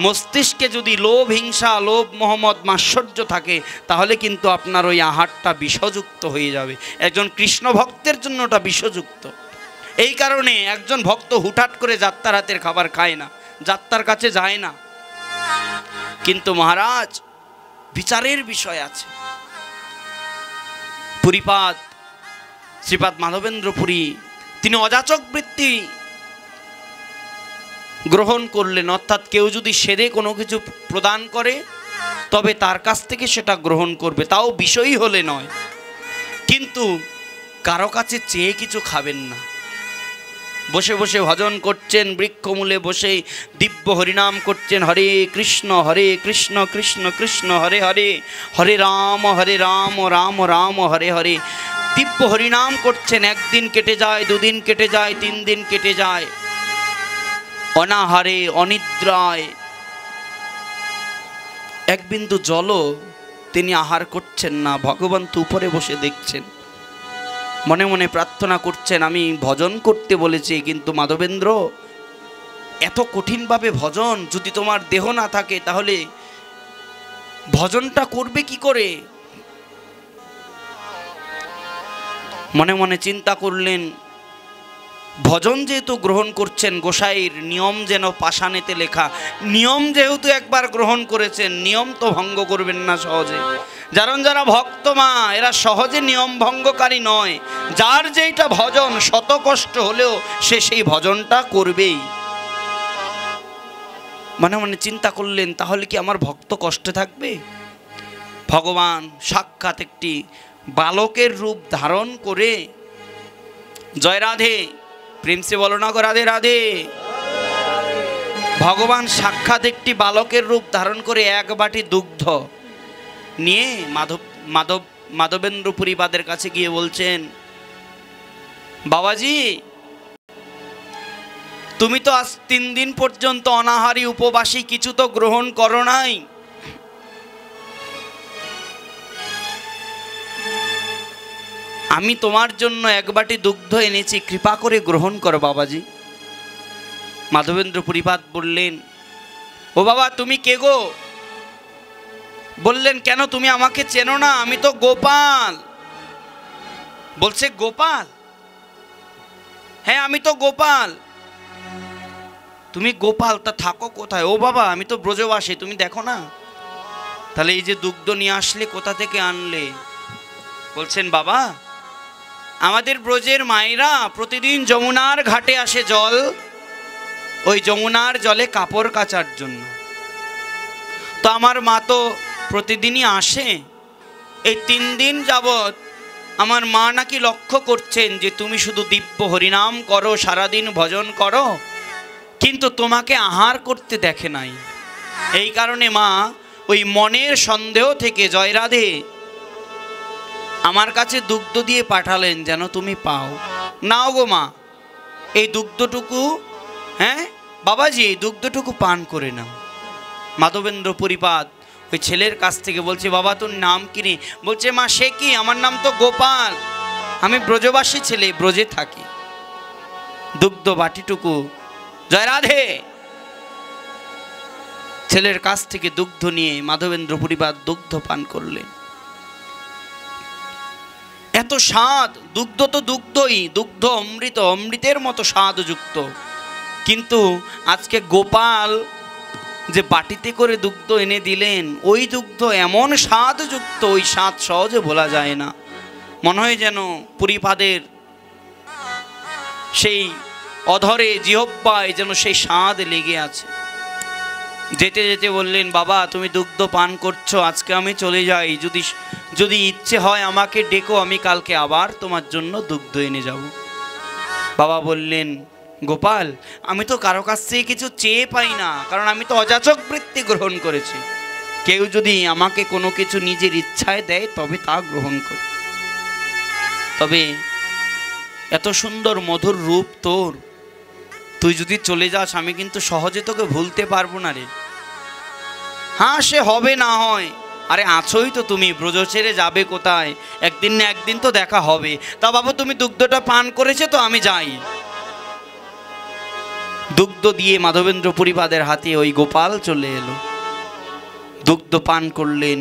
মস্তিষ্কে যদি লোভ, হিংসা, লোভ, মোহাম্মদ, মাৎসর্য থাকে তাহলে কিন্তু আপনার ওই আহারটা বিষযুক্ত হয়ে যাবে। একজন কৃষ্ণ ভক্তের জন্য ওটা বিষযুক্ত। এই কারণে একজন ভক্ত হুটহাট করে যাত্রার হাতের খাবার খায় না, যাত্রার কাছে যায় না। কিন্তু মহারাজ বিচারের বিষয় আছে। পুরীপাদ, শ্রীপাদ মাধবেন্দ্র পুরী, তিনি অযাচক বৃত্তি গ্রহণ করলেন। অর্থাৎ কেউ যদি সেদে কোনো কিছু প্রদান করে তবে তার কাছ থেকে সেটা গ্রহণ করবে, তাও বিষয়ী হলে নয়। কিন্তু কারো কাছে চেয়ে কিছু খাবেন না। বসে বসে ভজন করছেন, বৃক্ষমূলে বসে দিব্য হরিনাম করছেন, হরে কৃষ্ণ কৃষ্ণ কৃষ্ণ হরে হরে, হরে রাম রাম রাম হরে হরে। দিব্য হরিনাম করছেন। একদিন কেটে যায়, দুদিন কেটে যায়, 3 দিন কেটে যায়, অনাহারে অনিদ্রায়। এক বিন্দু জলও তিনি আহার করছেন না। ভগবান তো উপরে বসে দেখছেন, মনে মনে প্রার্থনা করছেন, আমি ভজন করতে বলেছি, কিন্তু মাধবেন্দ্র এত কঠিনভাবে ভজন, যদি তোমার দেহ না থাকে তাহলে ভজনটা করবে কি করে? মনে মনে চিন্তা করলেন, ভজন যেহেতু গ্রহণ করছেন, গোসাইয়ের নিয়ম যেন পাষাণেতে লেখা। নিয়ম যেহেতু একবার গ্রহণ করেছেন, নিয়ম তো ভঙ্গ করবেন না সহজে। যারা ভক্ত মা, এরা সহজে নিয়ম ভঙ্গকারী নয়। যার যেটা ভজন, শত কষ্ট হলেও সে সেই ভজনটা করবেই। মনে মনে চিন্তা করলেন, তাহলে কি আমার ভক্ত কষ্টে থাকবে? ভগবান সাক্ষাৎ একটি বালকের রূপ ধারণ করে, জয় রাধে, প্রেম সে বলো না গো রাধে রাধে। ভগবান সাক্ষাৎ একটি বালকের রূপ ধারণ করে এক বাটি দুগ্ধ নিয়ে মাধবেন্দ্রপুরীপাদের কাছে গিয়ে বলছেন, বাবাজি, তুমি তো আজ 3 দিন পর্যন্ত অনাহারী উপবাসী, কিছু তো গ্রহণ করো নাই। আমি তোমার জন্য এক বাটি দুগ্ধ এনেছি, কৃপা করে গ্রহণ করো বাবাজি। মাধবেন্দ্রপুরীপাদ বললেন, ও বাবা, তুমি কে গো? বললেন, কেন তুমি আমাকে চেনো না? আমি তো গোপাল। বলছে, গোপাল? হ্যাঁ, আমি তো গোপাল। তুমি গোপাল, তা থাকো কোথায়? ও বাবা, আমি তো ব্রজবাসী, তুমি দেখো না। তাহলে এই যে দুগ্ধ নিয়ে আসলে, কোথা থেকে আনলে? বলছেন, বাবা, আমাদের ব্রজের মায়েরা প্রতিদিন যমুনার ঘাটে আসে জল, ওই যমুনার জলে কাপড় কাচার জন্য। তো আমার মা তো প্রতিদিনই আসে। এই 3 দিন যাবৎ আমার মা নাকি লক্ষ্য করছেন যে তুমি শুধু দিব্য হরিনাম করো, সারাদিন ভজন করো, কিন্তু তোমাকে আহার করতে দেখে নাই। এই কারণে মা ওই মনের সন্দেহ থেকে, জয় রাধে, আমার কাছে দুগ্ধ দিয়ে পাঠালেন যেন তুমি পাও। নাও গো মা, এই দুগ্ধটুকু, হ্যাঁ বাবাজি, এই দুগ্ধটুকু পান করে নাও। মাধবেন্দ্রপুরীপাদ ওই ছেলের কাছ থেকে বলছে, বাবা তোর নাম কি রে? বলছে, মা সে কি, আমার নাম তো গোপাল, আমি ব্রজবাসী ছেলে, ব্রজে থাকি। দুগ্ধ বাটিটুকু, জয় রাধে, ছেলের কাছ থেকে দুগ্ধ নিয়ে মাধবেন্দ্রপুরীপাদ দুগ্ধ পান করলেন। এত স্বাদ, দুগ্ধ তো দুগ্ধই, দুগ্ধ অমৃত, অমৃতের মতো স্বাদযুক্ত। কিন্তু আজকে গোপাল যে বাটিতে করে দুগ্ধ এনে দিলেন, ওই দুগ্ধ এমন স্বাদযুক্ত, ওই স্বাদ সহজে ভোলা যায় না। মনে হয় যেন পুরীপাদের সেই অধরে, জিহ্বায় যেন সেই স্বাদ লেগে আছে। যেতে যেতে বললেন, বাবা তুমি দুগ্ধ পান করছো, আজকে আমি চলে যাই, যদি ইচ্ছে হয় আমাকে ডেকো, আমি কালকে আবার তোমার জন্য দুগ্ধ এনে যাব। বাবা বললেন, গোপাল, আমি তো কারো কাছ থেকে কিছু চেয়ে পাই না, কারণ আমি তো অযাচক বৃত্তি গ্রহণ করেছি। কেউ যদি আমাকে কোনো কিছু নিজের ইচ্ছায় দেয় তবে তা গ্রহণ করি। তবে এত সুন্দর মধুর রূপ তোর, তুই যদি চলে যাস আমি কিন্তু সহজে তোকে ভুলতে পারবো না রে। হ্যাঁ, সে হবে না হয়, আরে আছোই তো তুমি, ব্রজ ছেড়ে যাবে কোথায়? একদিন না একদিন তো দেখা হবে। তা বাবু তুমি দুগ্ধটা পান করেছো তো, আমি যাই। দুগ্ধ দিয়ে মাধবেন্দ্রপুরীপাদের হাতে ওই গোপাল চলে এলো। দুগ্ধ পান করলেন,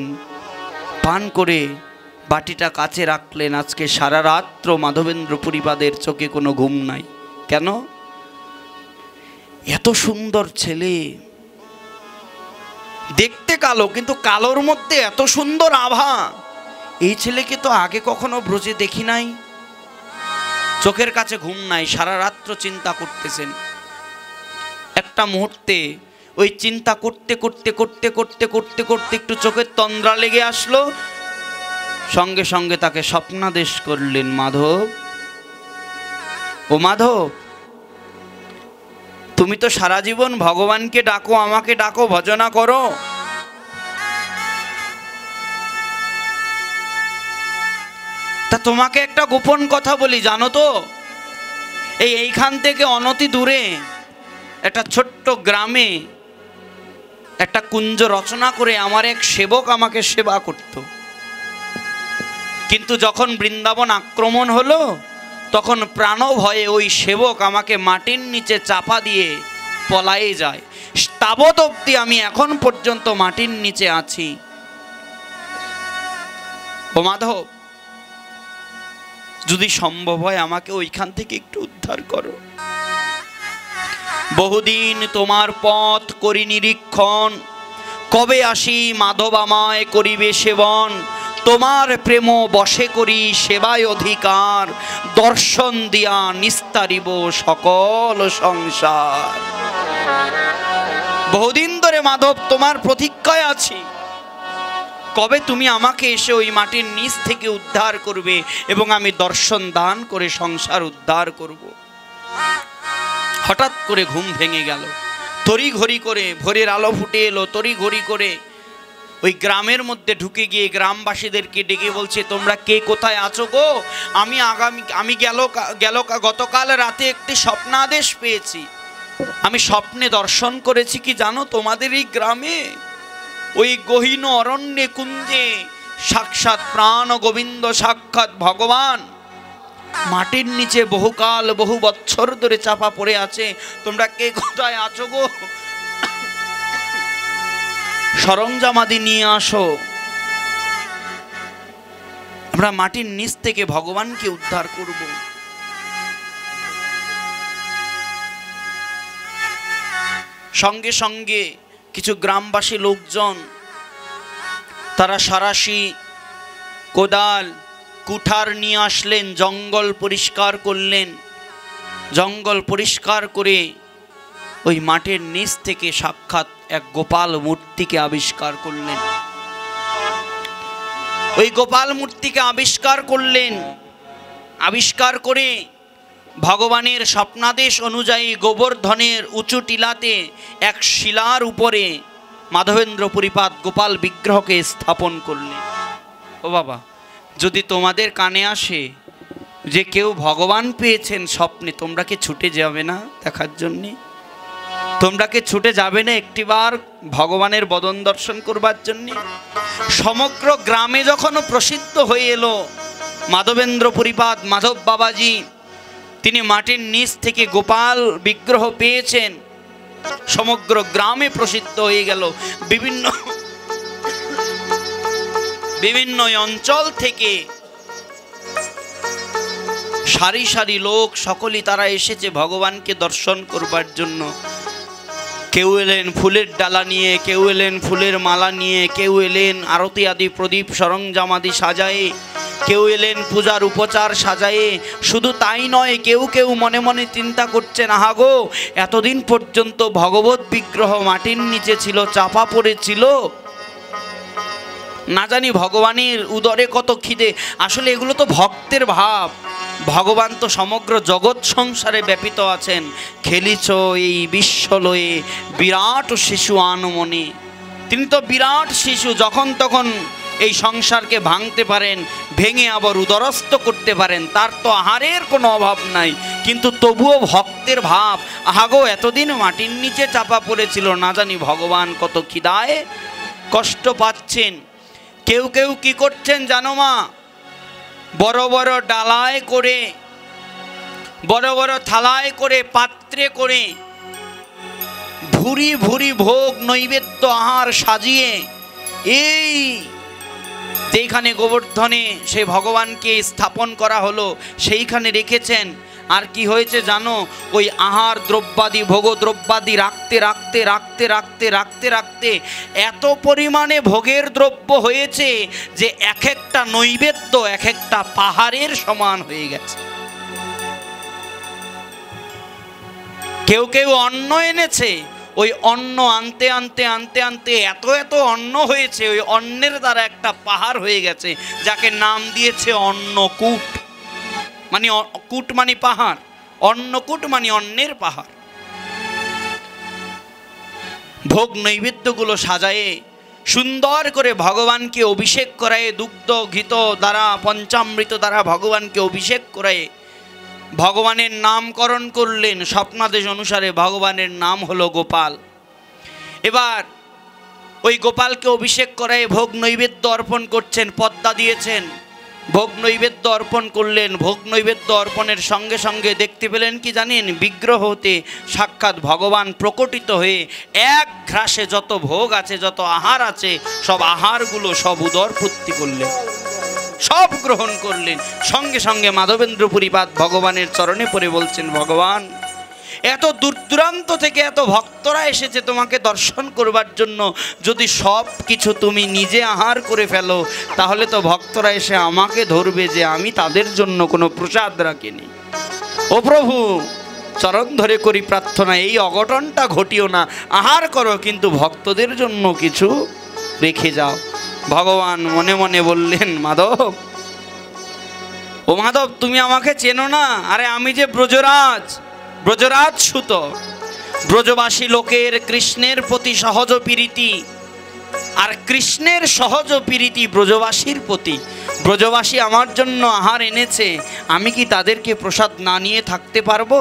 পান করে বাটিটা কাছে রাখলেন। আজকে সারা রাত্র মাধবেন্দ্রপুরীপাদের চোখে কোনো ঘুম নাই। কেন? এত সুন্দর ছেলে, দেখতে কালো, কিন্তু কালোর মধ্যে এত সুন্দর আভা। এই ছেলেকে তো আগে কখনো ব্রজে দেখি নাই। চোখের কাছে ঘুম নাই, সারা রাত্র চিন্তা করতেছেন। একটা মুহূর্তে ওই চিন্তা করতে করতে করতে করতে করতে করতে একটু চোখের তন্দ্রা লেগে আসলো। সঙ্গে সঙ্গে তাকে স্বপ্নাদেশ করলেন, মাধব, ও মাধব, তুমি তো সারা জীবন ভগবানকে ডাকো, আমাকে ডাকো, ভজনা করো, তা তোমাকে একটা গোপন কথা বলি, জানো তো? এইখান থেকে অনতি দূরে একটা ছোট্ট গ্রামে একটা কুঞ্জ রচনা করে আমার এক সেবক আমাকে সেবা করত। কিন্তু যখন বৃন্দাবন আক্রমণ হলো, তখন প্রাণ ভয়ে ওই সেবক আমাকে মাটির নিচে চাপা দিয়ে পলায়ে যায়। তাবৎ অবধি আমি এখন পর্যন্ত মাটির নিচে আছি। ও মাধব, যদি সম্ভব হয় আমাকে ওইখান থেকে একটু উদ্ধার করো। বহুদিন তোমার পথ করি নিরীক্ষণ, কবে আসি মাধব আমায় করিবে সেবন। তোমার প্রেম বশে করি সেবায় অধিকার, দর্শন দিয়া নিস্তারিব সকল সংসার। বহুদিন ধরে মাধব তোমার প্রতীক্ষায় আছি, কবে তুমি আমাকে এসে ওই মাটির নিচ থেকে উদ্ধার করবে এবং আমি দর্শন দান করে সংসার উদ্ধার করব। হঠাৎ করে ঘুম ভেঙে গেল, তড়িঘড়ি করে ভোরের আলো ফুটে এলো, তড়িঘড়ি করে ওই গ্রামের মধ্যে ঢুকে গিয়ে গ্রামবাসীদেরকে ডেকে বলছে, তোমরা কে কোথায় আছো গো? আমি গতকাল রাতে একটি স্বপ্নাদেশ পেয়েছি। আমি স্বপ্নে দর্শন করেছি কি জানো, তোমাদের এই গ্রামে ওই গহীন অরণ্যে কুঞ্জে সাক্ষাৎ প্রাণ গোবিন্দ, সাক্ষাৎ ভগবান মাটির নিচে বহুকাল বহু বছর ধরে চাপা পড়ে আছে। তোমরা কে কোথায় আছো গো? সরঞ্জামাদি নিয়ে আসো, আমরা মাটির নিচ থেকে ভগবানকে উদ্ধার করব। সঙ্গে সঙ্গে কিছু গ্রামবাসী লোকজন তারা সারাশি, কোদাল, কুঠার নিয়ে আসলেন, জঙ্গল পরিষ্কার করলেন। জঙ্গল পরিষ্কার করে ওই মাটির নিচ থেকে সাক্ষাৎ এক গোপাল মূর্তিকে আবিষ্কার করলেন। ওই গোপাল মূর্তিকে আবিষ্কার করলেন। আবিষ্কার করে ভগবানের স্বপ্নাদেশ অনুযায়ী গোবর্ধনের উঁচু টিলাতে এক শিলার উপরে মাধবেন্দ্র পুরীপাদ গোপাল বিগ্রহকে স্থাপন করলেন। ও বাবা, যদি তোমাদের কানে আসে যে কেউ ভগবান পেয়েছেন স্বপ্নে, তোমরা কি ছুটে যাবে না দেখার জন্যে? তোমরা কি ছুটে যাবে না একটিবার ভগবানের বদন দর্শন করবার জন্য? সমগ্র গ্রামে যখন প্রসিদ্ধ হয়ে এলো মাধবেন্দ্র পুরীপাদ মাধব বাবাজি, তিনি মাটির নিচ থেকে গোপাল বিগ্রহ পেয়েছেন, সমগ্র গ্রামে প্রসিদ্ধ হয়ে গেল। বিভিন্ন অঞ্চল থেকে সারি সারি লোক সকলেই তারা এসেছে ভগবানকে দর্শন করবার জন্য। কেউ এলেন ফুলের ডালা নিয়ে, কেউ এলেন ফুলের মালা নিয়ে, কেউ এলেন আরতি আদি প্রদীপ সরঞ্জাম আদি সাজায়ে, কেউ এলেন পূজার উপচার সাজায়ে। শুধু তাই নয়, কেউ কেউ মনে মনে চিন্তা করছেন, আহা গো, এতদিন পর্যন্ত ভগবত বিগ্রহ মাটির নিচে ছিল, চাপা পড়েছিল, না জানি ভগবানের উদরে কত খিদে। আসলে এগুলো তো ভক্তের ভাব। ভগবান তো সমগ্র জগৎ সংসারে ব্যাপিত আছেন। খেলিছ এই বিশ্বলয়ে বিরাট শিশু আনমনে। তিনি তো বিরাট শিশু, যখন তখন এই সংসারকে ভাঙতে পারেন, ভেঙে আবার উদরস্থ করতে পারেন, তার তো আহারের কোনো অভাব নাই। কিন্তু তবুও ভক্তের ভাব, আহাগো এতদিন মাটির নিচে চাপা পড়েছিল, না জানি ভগবান কত খিদায় কষ্ট পাচ্ছেন। কেউ কেউ কি করছেন জানো মা, বড় বড় ডালায় করে, বড় বড় থালায় করে, পাত্রে করে ভুরি ভুরি ভোগ নৈবেদ্য আহার সাজিয়ে এই যেখানে গোবর্ধনে সে ভগবানকে স্থাপন করা হলো সেইখানে রেখেছেন। আর কি হয়েছে জানো, ওই আহার দ্রব্যাদি ভোগ দ্রব্যাদি রাখতে রাখতে রাখতে রাখতে রাখতে রাখতে এত পরিমাণে ভোগের দ্রব্য হয়েছে যে এক একটা নৈবেদ্য এক একটা পাহাড়ের সমান হয়ে গেছে। কেউ কেউ অন্ন এনেছে, ওই অন্ন আনতে আনতে আনতে আনতে এত এত অন্ন হয়েছে, ওই অন্নের দ্বারা একটা পাহাড় হয়ে গেছে, যাকে নাম দিয়েছে অন্নকূট। মানে কূট মানে পাহাড়, অন্নকূট মানে অন্নের পাহাড়। ভোগ নৈবেদ্যগুলো সাজায়ে সুন্দর করে ভগবানকে অভিষেক করায়, দুগ্ধ ঘৃত দ্বারা পঞ্চামৃত দ্বারা ভগবানকে অভিষেক করায় ভগবানের নামকরণ করলেন। স্বপ্নাদেশ অনুসারে ভগবানের নাম হলো গোপাল। এবার ওই গোপালকে অভিষেক করায় ভোগ নৈবেদ্য অর্পণ করছেন, পদ্মা দিয়েছেন, ভোগ নৈবেদ্য অর্পণ করলেন। ভোগ নৈবেদ্য অর্পণের সঙ্গে সঙ্গে দেখতে পেলেন কি জানেন, বিগ্রহ হতে সাক্ষাৎ ভগবান প্রকটিত হয়ে এক ঘ্রাসে যত ভোগ আছে, যত আহার আছে, সব আহারগুলো সব উদরপূর্তি করলেন, সব গ্রহণ করলেন। সঙ্গে সঙ্গে মাধবেন্দ্র পুরীপাদ ভগবানের চরণে পড়ে বলছেন, ভগবান, এত দূর দূরান্ত থেকে এত ভক্তরা এসেছে তোমাকে দর্শন করবার জন্য, যদি সব কিছু তুমি নিজে আহার করে ফেলো তাহলে তো ভক্তরা এসে আমাকে ধরবে যে আমি তাদের জন্য কোনো প্রসাদ রাখিনি। ও প্রভু, চরণ ধরে করি প্রার্থনা, এই অঘটনটা ঘটিও না, আহার করো কিন্তু ভক্তদের জন্য কিছু রেখে যাও। ভগবান মনে মনে বললেন, মাধব, ও মাধব, তুমি আমাকে চেনো না? আরে আমি যে ব্রজরাজ, ব্রজরাজ সুত। ব্রজবাসী লোকের কৃষ্ণের প্রতি সহজ প্রীতি, আর কৃষ্ণের সহজ প্রীতি ব্রজবাসীর প্রতি। ব্রজবাসী আমার জন্য আহার এনেছে, আমি কি তাদেরকে প্রসাদ না নিয়ে থাকতে পারবো?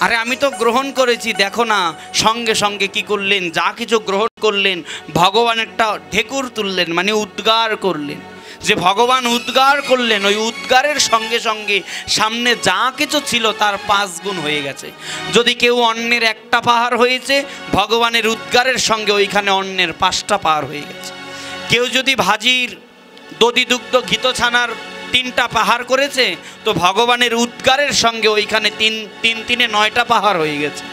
আরে আমি তো গ্রহণ করেছি, দেখো না। সঙ্গে সঙ্গে কি করলেন, যা কিছু গ্রহণ করলেন, ভগবান একটা ঢেকুর তুললেন, মানে উদ্গার করলেন। যে ভগবান উদ্গার করলেন, ওই উদ্গারের সঙ্গে সঙ্গে সামনে যা কিছু ছিল তার 5 গুণ হয়ে গেছে। যদি কেউ অন্যের একটা পাহাড় হয়েছে, ভগবানের উদ্গারের সঙ্গে ওইখানে অন্যের 5টা পাহাড় হয়ে গেছে। কেউ যদি ভাজির দধি দুগ্ধ ঘিত ছানার 3টা পাহাড় করেছে, তো ভগবানের উদ্গারের সঙ্গে ওইখানে 3 9টা পাহাড় হয়ে গেছে,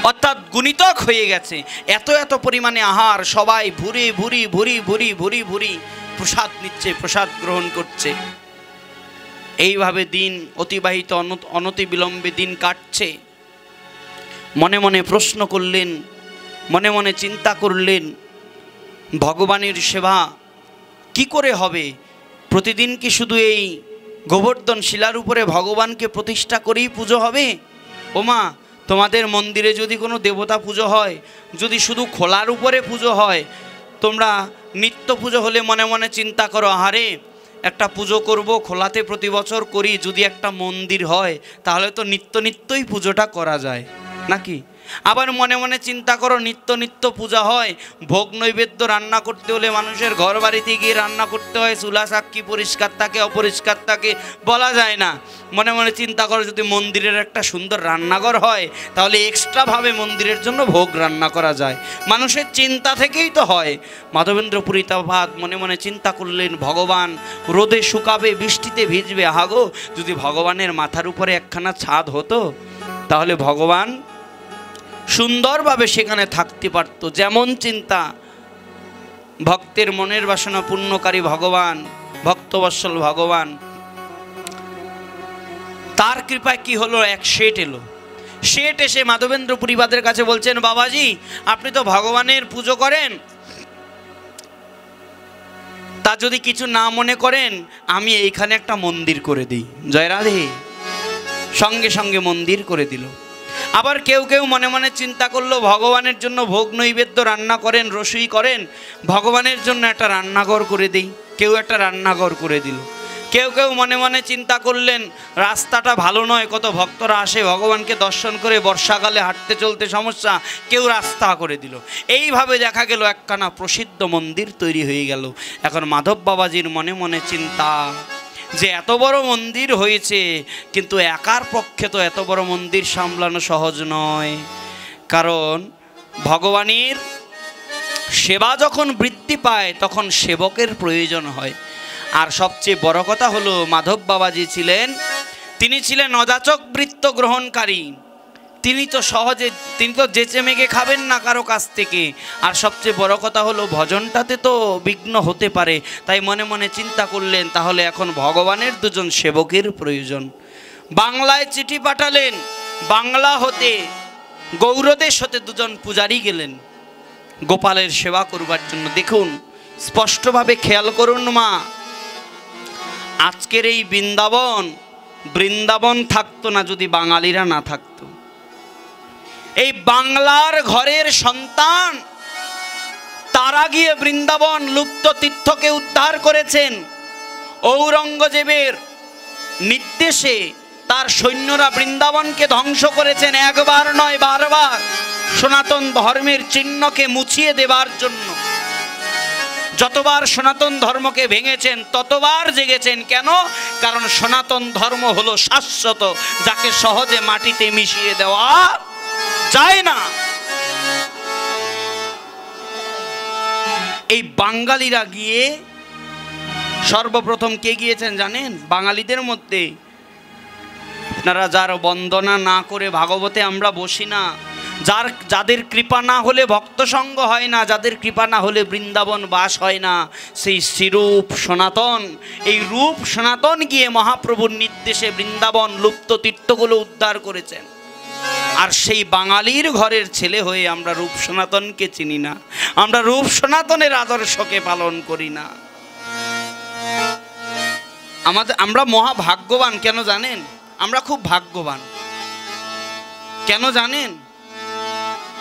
অর্থাৎ গুণিতক হয়ে গেছে। এত এত পরিমাণে আহার, সবাই ভুরি ভুরি ভুরি ভুরি ভুরি ভুরি প্রসাদ নিচ্ছে, প্রসাদ গ্রহণ করছে। এইভাবে দিন অতিবাহিত, অনতি বিলম্বে দিন কাটছে। মনে মনে প্রশ্ন করলেন, মনে মনে চিন্তা করলেন, ভগবানের সেবা কি করে হবে? প্রতিদিন কি শুধু এই গোবর্ধন শিলার উপরে ভগবানকে প্রতিষ্ঠা করেই পুজো হবে? ওমা, তোমাদের মন্দিরে যদি কোনো দেবতা পুজো হয়, যদি শুধু খোলার উপরে পুজো হয়, তোমরা নিত্য পুজো হলে মনে মনে চিন্তা করো, আহারে একটা পুজো করব, খোলাতে প্রতি বছর করি, যদি একটা মন্দির হয় তাহলে তো নিত্য নিত্যই পুজোটা করা যায় নাকি? আবার মনে মনে চিন্তা করো, নিত্য নিত্য পূজা হয়, ভোগ নৈবেদ্য রান্না করতে হলে মানুষের ঘর বাড়িতে গিয়ে রান্না করতে হয়, চুলা সাক্ষী পরিষ্কার থাকে অপরিষ্কার থাকে বলা যায় না। মনে মনে চিন্তা করো, যদি মন্দিরের একটা সুন্দর রান্নাঘর হয় তাহলে এক্সট্রাভাবে মন্দিরের জন্য ভোগ রান্না করা যায়। মানুষের চিন্তা থেকেই তো হয়। মাধবেন্দ্র পুরীতাবাদ মনে মনে চিন্তা করলেন, ভগবান রোদে শুকাবে, বৃষ্টিতে ভিজবে, আহাগো যদি ভগবানের মাথার উপরে একখানা ছাদ হতো তাহলে ভগবান সুন্দরভাবে সেখানে থাকতে পারত। যেমন চিন্তা, ভক্তের মনের বাসনা পূর্ণকারী ভগবান, ভক্তবৎসল ভগবান, তার কৃপায় কি হলো, এক শেঠ এলো। শেঠ এসে মাধবেন্দ্র পুরীবাদের কাছে বলছেন, বাবাজি আপনি তো ভগবানের পুজো করেন, তা যদি কিছু না মনে করেন আমি এইখানে একটা মন্দির করে দিই। জয় রাধে। সঙ্গে সঙ্গে মন্দির করে দিল। আবার কেউ কেউ মনে মনে চিন্তা করলো, ভগবানের জন্য ভোগ নৈবেদ্য রান্না করেন, রসুই করেন, ভগবানের জন্য একটা রান্নাঘর করে দিই। কেউ একটা রান্নাঘর করে দিল। কেউ কেউ মনে মনে চিন্তা করলেন, রাস্তাটা ভালো নয়, কত ভক্তরা আসে ভগবানকে দর্শন করে, বর্ষাকালে হাঁটতে চলতে সমস্যা, কেউ রাস্তা করে দিল। এইভাবে দেখা গেল একখানা প্রসিদ্ধ মন্দির তৈরি হয়ে গেল। এখন মাধব বাবাজির মনে মনে চিন্তা যে এত বড় মন্দির হয়েছে, কিন্তু একার পক্ষে তো এত বড় মন্দির সামলানো সহজ নয়। কারণ ভগবানের সেবা যখন বৃদ্ধি পায় তখন সেবকের প্রয়োজন হয়। আর সবচেয়ে বড় কথা হলো, মাধব বাবাজি ছিলেন, তিনি ছিলেন অযাচক বৃত্ত গ্রহণকারী। তিনি তো যেচে মেঘে খাবেন না কারো কাছ থেকে। আর সবচেয়ে বড় কথা হলো, ভজনটাতে তো বিঘ্ন হতে পারে। তাই মনে মনে চিন্তা করলেন, তাহলে এখন ভগবানের 2জন সেবকের প্রয়োজন। বাংলায় চিঠি পাঠালেন, বাংলা হতে গৌরদেশ হতে 2জন পূজারী গেলেন গোপালের সেবা করবার জন্য। দেখুন স্পষ্টভাবে খেয়াল করুন মা, আজকের এই বৃন্দাবন থাকতো না যদি বাঙালিরা না থাকতো। এই বাংলার ঘরের সন্তান তারা গিয়ে বৃন্দাবন লুপ্ত তীর্থকে উদ্ধার করেছেন। ঔরঙ্গজেবের নির্দেশে তার সৈন্যরা বৃন্দাবনকে ধ্বংস করেছেন, একবার নয় বারবার, সনাতন ধর্মের চিহ্নকে মুছিয়ে দেবার জন্য। যতবার সনাতন ধর্মকে ভেঙেছেন ততবার জেগেছেন। কেন? কারণ সনাতন ধর্ম হলো শাশ্বত, যাকে সহজে মাটিতে মিশিয়ে দেওয়া যায় না। এই বাঙালিরা গিয়ে সর্বপ্রথম কে গিয়েছেন জানেন? বাঙালিদের মধ্যে আপনারা যার বন্দনা না করে ভাগবতে আমরা বসি না, যাদের কৃপা না হলে ভক্ত সঙ্গ হয় না, যাদের কৃপা না হলে বৃন্দাবন বাস হয় না, সেই শ্রীরূপ সনাতন, এই রূপ সনাতন গিয়ে মহাপ্রভুর নির্দেশে বৃন্দাবন লুপ্ত তীর্থগুলো উদ্ধার করেছেন। আর সেই বাঙালির ঘরের ছেলে হয়ে আমরা রূপ সনাতনকে চিনি না, আমরা রূপ সনাতনের আদর্শকে পালন করি না। আমরা মহাভাগ্যবান কেন জানেন? আমরা খুব ভাগ্যবান কেন জানেন?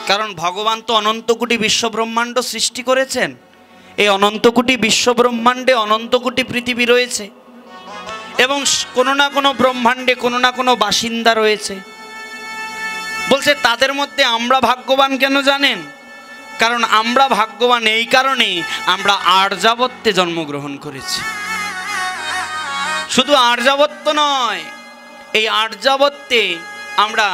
কারণ ভগবান তো অনন্ত কোটি বিশ্বব্রহ্মাণ্ড সৃষ্টি করেছেন। এই অনন্ত কোটি বিশ্বব্রহ্মাণ্ডে অনন্ত কোটি পৃথিবী রয়েছে এবং কোনো না কোনো ব্রহ্মাণ্ডে কোনো না কোনো বাসিন্দা রয়েছে। বলছে তাদের মধ্যে আমরা ভাগ্যবান কেন জানেন? কারণ আমরা ভাগ্যবান এই কারণে আমরা আর্যাবত্যে জন্মগ্রহণ করেছি। শুধু আর্যাবত্য নয়, এই আর্যাবত্যে আমরা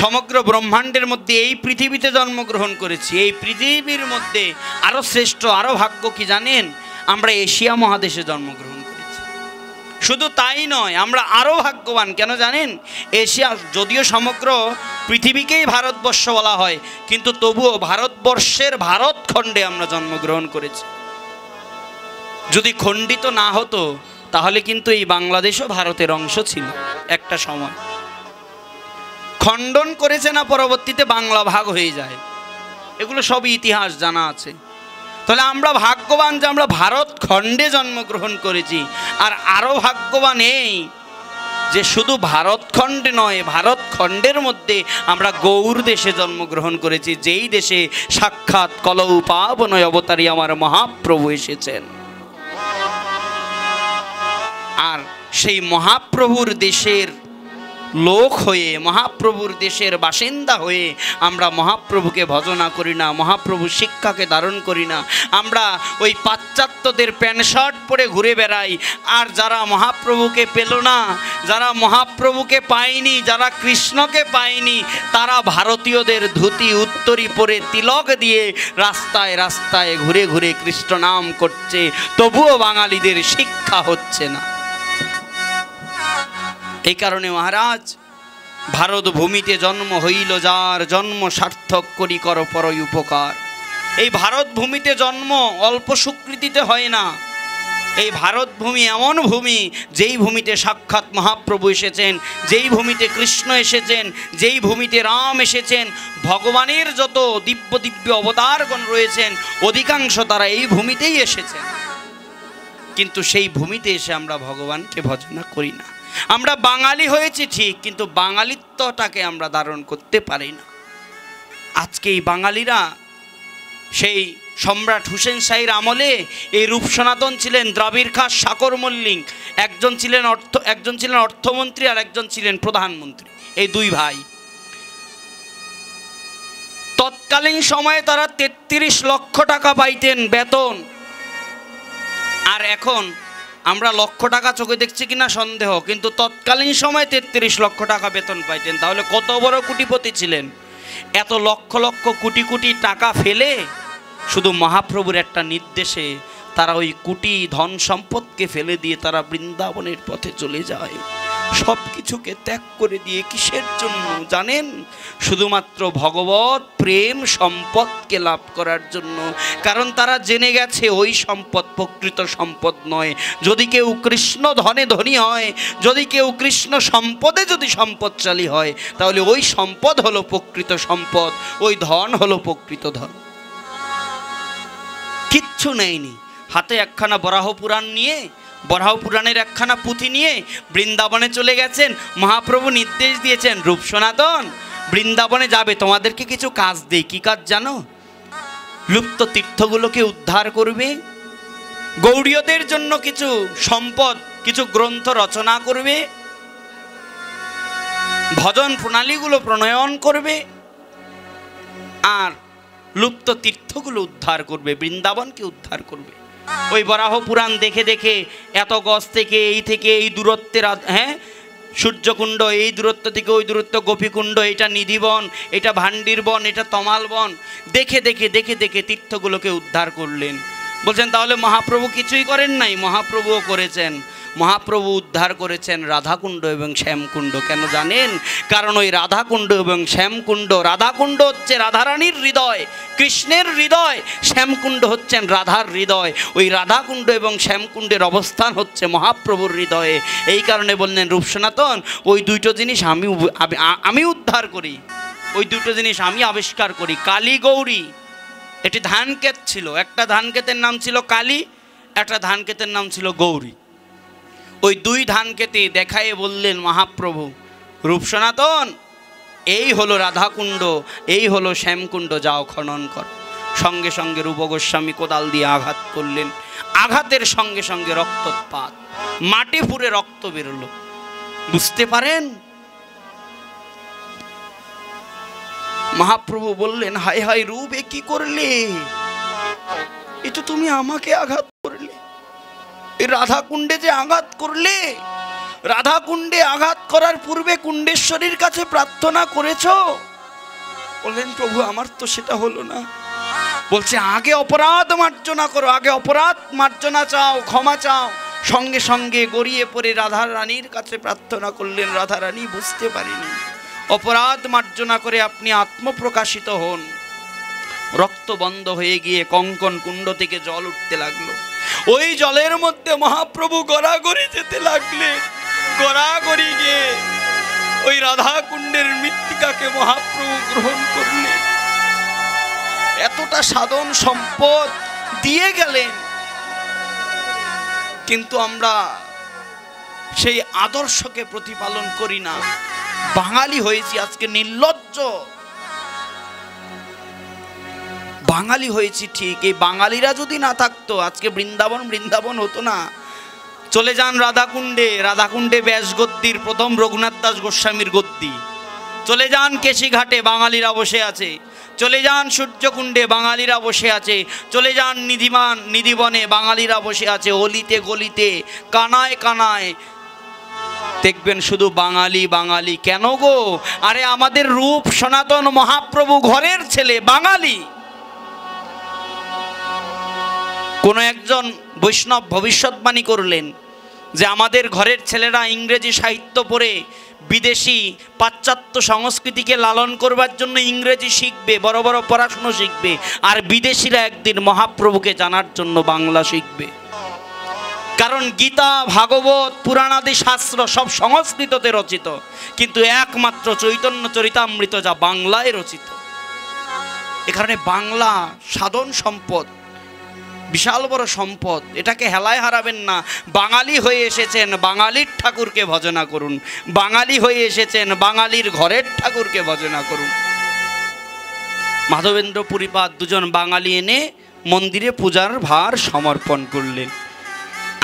সমগ্র ব্রহ্মাণ্ডের মধ্যে এই পৃথিবীতে জন্মগ্রহণ করেছি। এই পৃথিবীর মধ্যে আরো শ্রেষ্ঠ, আরো ভাগ্য কি জানেন? আমরা এশিয়া মহাদেশে জন্মগ্রহণ করেছি। শুধু তাই নয়, আমরা আরো ভাগ্যবান কেন জানেন? এশিয়া, যদিও সমগ্র পৃথিবীকেই ভারতবর্ষ বলা হয়, কিন্তু তবুও ভারতবর্ষের ভারতখণ্ডে আমরা জন্মগ্রহণ করেছি। যদি খণ্ডিত না হতো তাহলে কিন্তু এই বাংলাদেশও ভারতের অংশ ছিল একটা সময়। খণ্ডন করেছে না, পরবর্তীতে বাংলা ভাগ হয়ে যায়, এগুলো সবই ইতিহাস জানা আছে। তাহলে আমরা ভাগ্যবান যে আমরা ভারত খণ্ডে জন্মগ্রহণ করেছি। আর আরো ভাগ্যবান এই যে শুধু ভারতখণ্ডে নয়, ভারতখণ্ডের মধ্যে আমরা গৌর দেশে জন্মগ্রহণ করেছি, যেই দেশে সাক্ষাৎ কলৌ পাবনয় অবতারী আমার মহাপ্রভু এসেছেন। আর সেই মহাপ্রভুর দেশের লোক হয়ে, মহাপ্রভুর দেশের বাসিন্দা হয়ে আমরা মহাপ্রভুকে ভজনা করি না, মহাপ্রভুর শিক্ষাকে ধারণ করি না। আমরা ওই পাশ্চাত্যদের প্যান্ট শার্ট পরে ঘুরে বেড়াই। আর যারা মহাপ্রভুকে পেল না, যারা মহাপ্রভুকে পায়নি, যারা কৃষ্ণকে পায়নি, তারা ভারতীয়দের ধুতি উত্তরী পরে তিলক দিয়ে রাস্তায় রাস্তায় ঘুরে ঘুরে কৃষ্ণ নাম করছে, তবুও বাঙালিদের শিক্ষা হচ্ছে না। এই কারণে মহারাজ, ভারত ভূমিতে জন্ম হইল যার, জন্ম সার্থক করি কর পরই উপকার। এই ভারত ভূমিতে জন্ম অল্প স্বীকৃতিতে হয় না। এই ভারত ভূমি এমন ভূমি, যেই ভূমিতে সাক্ষাৎ মহাপ্রভু এসেছেন, যেই ভূমিতে কৃষ্ণ এসেছেন, যেই ভূমিতে রাম এসেছেন, ভগবানের যত দিব্য দিব্য অবতারগণ রয়েছেন অধিকাংশ তারা এই ভূমিতেই এসেছেন। কিন্তু সেই ভূমিতে এসে আমরা ভগবানকে ভজনা করি না। আমরা বাঙালি হয়েছি ঠিক, কিন্তু বাঙালিত্বটাকে আমরা ধারণ করতে পারি না। আজকে এই বাঙালিরা সেই সম্রাট হুসেন শাহীর আমলে এই রূপ সনাতন ছিলেন দ্রাবিড় খাঁ সাকর মল্লিক, একজন ছিলেন অর্থমন্ত্রী আর একজন ছিলেন প্রধানমন্ত্রী, এই দুই ভাই। তৎকালীন সময়ে তারা ৩৩ লক্ষ টাকা পাইতেন বেতন। আর এখন আমরা লক্ষ টাকা চোখে দেখছি কিনা সন্দেহ, কিন্তু তৎকালীন সময়ে ৩৩ লক্ষ টাকা বেতন পাইতেন। তাহলে কত বড় কোটিপতি ছিলেন? এত লক্ষ লক্ষ কোটি কোটি টাকা ফেলে শুধু মহাপ্রভুর একটা নির্দেশে তারা ওই কোটি ধন সম্পদকে ফেলে দিয়ে তারা বৃন্দাবনের পথে চলে যায়, সব কিছুকে ত্যাগ করে দিয়ে। কিসের জন্য জানেন? শুধুমাত্র ভগবত প্রেম সম্পদকে লাভ করার জন্য। কারণ তারা জেনে গেছে ওই সম্পদ প্রকৃত সম্পদ নয়। যদি কেউ কৃষ্ণ ধনে ধনী হয়, যদি কেউ কৃষ্ণ সম্পদে যদি সম্পদশালী হয়, তাহলে ওই সম্পদ হলো প্রকৃত সম্পদ, ওই ধন হলো প্রকৃত ধন। কিচ্ছু নেয়নি, হাতে একখানা বরাহ পুরাণ নিয়ে, বরাহ পুরাণের একখানা পুঁথি নিয়ে বৃন্দাবনে চলে গেছেন। মহাপ্রভু নির্দেশ দিয়েছেন, রূপ সনাতন বৃন্দাবনে যাবে, তোমাদেরকে কিছু কাজ দেই। কি কাজ জানো? লুপ্ত তীর্থগুলোকে উদ্ধার করবে, গৌড়ীয়দের জন্য কিছু সম্পদ, কিছু গ্রন্থ রচনা করবে, ভজন প্রণালীগুলো প্রণয়ন করবে, আর লুপ্ত তীর্থগুলো উদ্ধার করবে, বৃন্দাবনকে উদ্ধার করবে। ওই বরাহ পুরাণ দেখে দেখে এত গজ থেকে এই দূরত্বের, হ্যাঁ সূর্যকুণ্ড, এই দূরত্ব থেকে ওই দূরত্ব গোপীকুণ্ড, এটা নিধিবন, এটা ভান্ডির বন, এটা তমাল বন, দেখে দেখে দেখে দেখে তীর্থগুলোকে উদ্ধার করলেন। বলছেন তাহলে মহাপ্রভু কিছুই করেন নাই? মহাপ্রভুও করেছেন। মহাপ্রভু উদ্ধার করেছেন রাধাকুণ্ড এবং শ্যামকুণ্ড। কেন জানেন? কারণ ওই রাধাকুণ্ড এবং শ্যামকুণ্ড, রাধাকুণ্ড হচ্ছে রাধারানীর হৃদয়, কৃষ্ণের হৃদয়, শ্যামকুণ্ড হচ্ছেন রাধার হৃদয়। ওই রাধাকুণ্ড এবং শ্যামকুণ্ডের অবস্থান হচ্ছে মহাপ্রভুর হৃদয়ে। এই কারণে বললেন রূপ সনাতন, ওই দুটো জিনিস আমি উদ্ধার করি, ওই দুটো জিনিস আমি আবিষ্কার করি। কালী গৌরী, এটি ধানক্ষেত ছিল, একটা ধানক্ষেতের নাম ছিল কালী, একটা ধানক্ষেতের নাম ছিল গৌরী। ওই দুই ধানক্ষেতে দেখায়ে বললেন মহাপ্রভু, রূপ সনাতন, এই হলো রাধাকুণ্ড, এই হলো শ্যামকুণ্ড, যাও খনন কর। সঙ্গে সঙ্গে রূপ গোস্বামী কোদাল দিয়ে আঘাত করলেন। আঘাতের সঙ্গে সঙ্গে রক্তপাত, মাটি ফুঁড়ে রক্ত বেরোলো। বুঝতে পারেন? মহাপ্রভু বললেন, হায় হায় রূপ, এ কি করলে? এ তো তুমি আমাকে আঘাত করলে, এই রাধাকুণ্ডে যে আঘাত করলে। রাধাকুণ্ডে আঘাত করার পূর্বে কুণ্ডেশ্বরীর কাছে প্রার্থনা করেছো? বললেন প্রভু, আমার তো সেটা হলো না। বলছে আগে অপরাধ মার্জনা করো, আগে অপরাধ মার্জনা চাও, ক্ষমা চাও। সঙ্গে সঙ্গে গড়িয়ে পড়ে রাধা রানীর কাছে প্রার্থনা করলেন। রাধা রানী, বুঝতে পারিনি, অপরাধ মার্জনা করে আপনি আত্মপ্রকাশিত হন। রক্ত বন্ধ হয়ে গিয়ে কঙ্কন কুণ্ড থেকে জল উঠতে লাগলো। ওই জলের মধ্যে মহাপ্রভু গড়াগড়ি যেতে লাগলেন। গড়াগড়ি গিয়ে ওই রাধা কুণ্ডের মৃত্তিকাকে মহাপ্রভু গ্রহণ করলেন। এতটা সাধন সম্পদ দিয়ে গেলেন, কিন্তু আমরা সেই আদর্শকে প্রতিপালন করি না। বাঙালি হয়েছি আজকে, নির্লজ্জ বাঙালি হয়েছি ঠিক। এই বাঙালিরা যদি না থাকতো আজকে বৃন্দাবন বৃন্দাবন হতো না। চলে যান রাধাকুণ্ডে, রাধাকুণ্ডে ব্যাস গদ্দির প্রথম রঘুনাথ দাস গোস্বামীর গদ্দি। চলে যান কেশিঘাটে, বাঙালিরা বসে আছে। চলে যান সূর্যকুণ্ডে, বাঙালিরা বসে আছে। চলে যান নিধিবনে, বাঙালিরা বসে আছে। অলিতে গলিতে, কানায় কানায় দেখবেন শুধু বাঙালি বাঙালি। কেন গো? আরে আমাদের রূপ সনাতন মহাপ্রভু ঘরের ছেলে, বাঙালি। কোনো একজন বৈষ্ণব ভবিষ্যৎবাণী করলেন যে আমাদের ঘরের ছেলেরা ইংরেজি সাহিত্য পড়ে বিদেশি পাশ্চাত্য সংস্কৃতিকে লালন করবার জন্য ইংরেজি শিখবে, বড় বড় পড়াশুনো শিখবে, আর বিদেশিরা একদিন মহাপ্রভুকে জানার জন্য বাংলা শিখবে। কারণ গীতা, ভাগবত, পুরাণাদি শাস্ত্র সব সংস্কৃততে রচিত, কিন্তু একমাত্র চৈতন্য চরিতামৃত যা বাংলায় রচিত। এ কারণে বাংলা সাধন সম্পদ, বিশাল বড় সম্পদ, এটাকে হেলায় হারাবেন না। বাঙালি হয়ে এসেছেন, বাঙালির ঠাকুরকে ভজনা করুন। বাঙালি হয়ে এসেছেন, বাঙালির ঘরের ঠাকুরকে ভজনা করুন। মাধবেন্দ্র পুরীপাদ দুজন বাঙালি এনে মন্দিরে পূজার ভার সমর্পণ করলেন।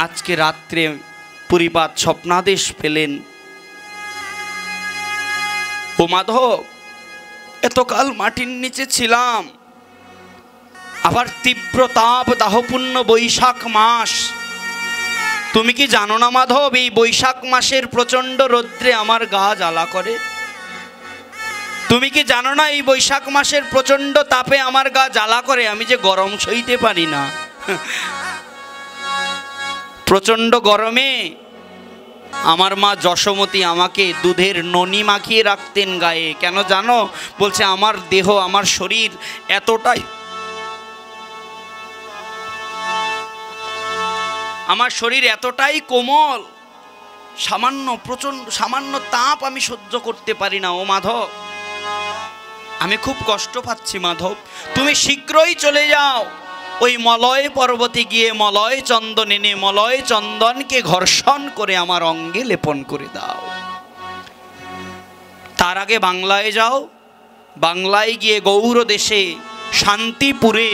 আজকে রাত্রে পুরীপাদ স্বপ্নাদেশ পেলেন, ও মাধব, এতকাল মাটির নিচে ছিলাম, আবার তীব্র তাপ দাহপূর্ণ বৈশাখ মাস। তুমি কি জানো না মাধব, এই বৈশাখ মাসের প্রচণ্ড রৌদ্রে আমার গা জ্বালা করে? তুমি কি জানো না এই বৈশাখ মাসের প্রচণ্ড তাপে আমার গা জ্বালা করে? আমি যে গরম সইতে পারি না। প্রচণ্ড গরমে আমার মা যশোমতী আমাকে দুধের ননি মাখিয়ে রাখতেন গায়ে। কেন জানো? বলছে আমার দেহ, আমার শরীর এতটাই, আমার শরীর এতটাই কোমল, সামান্য তাপ আমি সহ্য করতে পারি না। ও মাধব, আমি খুব কষ্ট পাচ্ছি মাধব, তুমি শীঘ্রই চলে যাও, ওই মলয় পর্বতে গিয়ে মলয় চন্দন এনে মলয় চন্দনকে ঘর্ষণ করে আমার অঙ্গে লেপন করে দাও। তার আগে বাংলায় যাও, বাংলায় গিয়ে গৌর দেশে শান্তিপুরে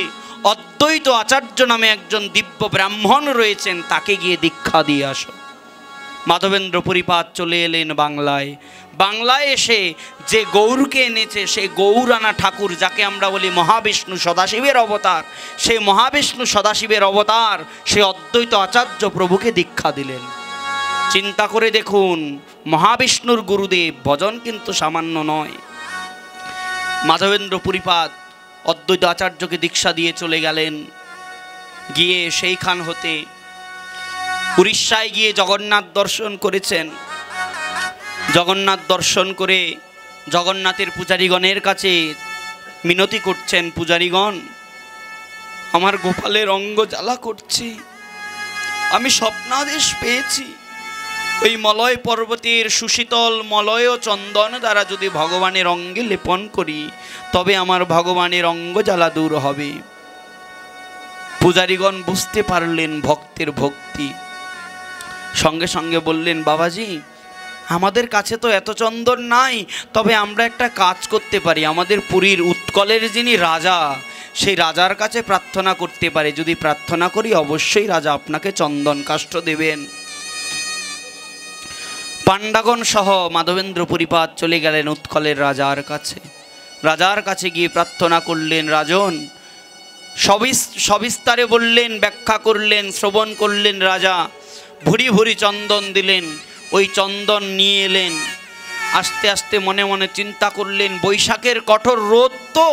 অদ্বৈত আচার্য নামে একজন দিব্য ব্রাহ্মণ রয়েছেন, তাকে গিয়ে দীক্ষা দিয়ে আসো। মাধবেন্দ্র পুরীপাদ চলে এলেন বাংলায়। বাংলায় এসে যে গৌরকে এনেছে, সেই গৌরানা ঠাকুর, যাকে আমরা বলি মহাবিষ্ণু সদাশিবের অবতার, সেই মহাবিষ্ণু সদাশিবের অবতার, সে অদ্বৈত আচার্য প্রভুকে দীক্ষা দিলেন। চিন্তা করে দেখুন, মহাবিষ্ণুর গুরুদেব, ভজন কিন্তু সামান্য নয়। মাধবেন্দ্র পুরীপাদ অদ্বৈত আচার্যকে দীক্ষা দিয়ে চলে গেলেন। গিয়ে সেইখান হতে উড়িষ্যায় গিয়ে জগন্নাথ দর্শন করেছেন। জগন্নাথ দর্শন করে জগন্নাথের পূজারীগণের কাছে মিনতি করছেন, পূজারীগণ আমার গোপালের অঙ্গ জ্বালা করছে, আমি স্বপ্নাদেশ পেয়েছি ওই মলয় পর্বতের সুশীতল মলয় চন্দন দ্বারা যদি ভগবানের অঙ্গে লেপন করি তবে আমার ভগবানের অঙ্গ জ্বালা দূর হবে। পূজারীগণ বুঝতে পারলেন ভক্তের ভক্তি, সঙ্গে সঙ্গে বললেন বাবাজি আমাদের কাছে তো এত চন্দন নাই, তবে আমরা একটা কাজ করতে পারি, আমাদের পুরীর উৎকলের যিনি রাজা সেই রাজার কাছে প্রার্থনা করতে পারি, যদি প্রার্থনা করি অবশ্যই রাজা আপনাকে চন্দন কাষ্ঠ দেবেন। পাণ্ডাগণ সহ মাধবেন্দ্র পুরীপাদ চলে গেলেন উৎকলের রাজার কাছে। রাজার কাছে গিয়ে প্রার্থনা করলেন। রাজন সবিস্তারে বললেন, ব্যাখ্যা করলেন, শ্রবণ করলেন। রাজা ভুরি ভুরি চন্দন দিলেন, ওই চন্দন নিয়ে এলেন। আস্তে আস্তে মনে মনে চিন্তা করলেন, বৈশাখের কঠোর রোদ তো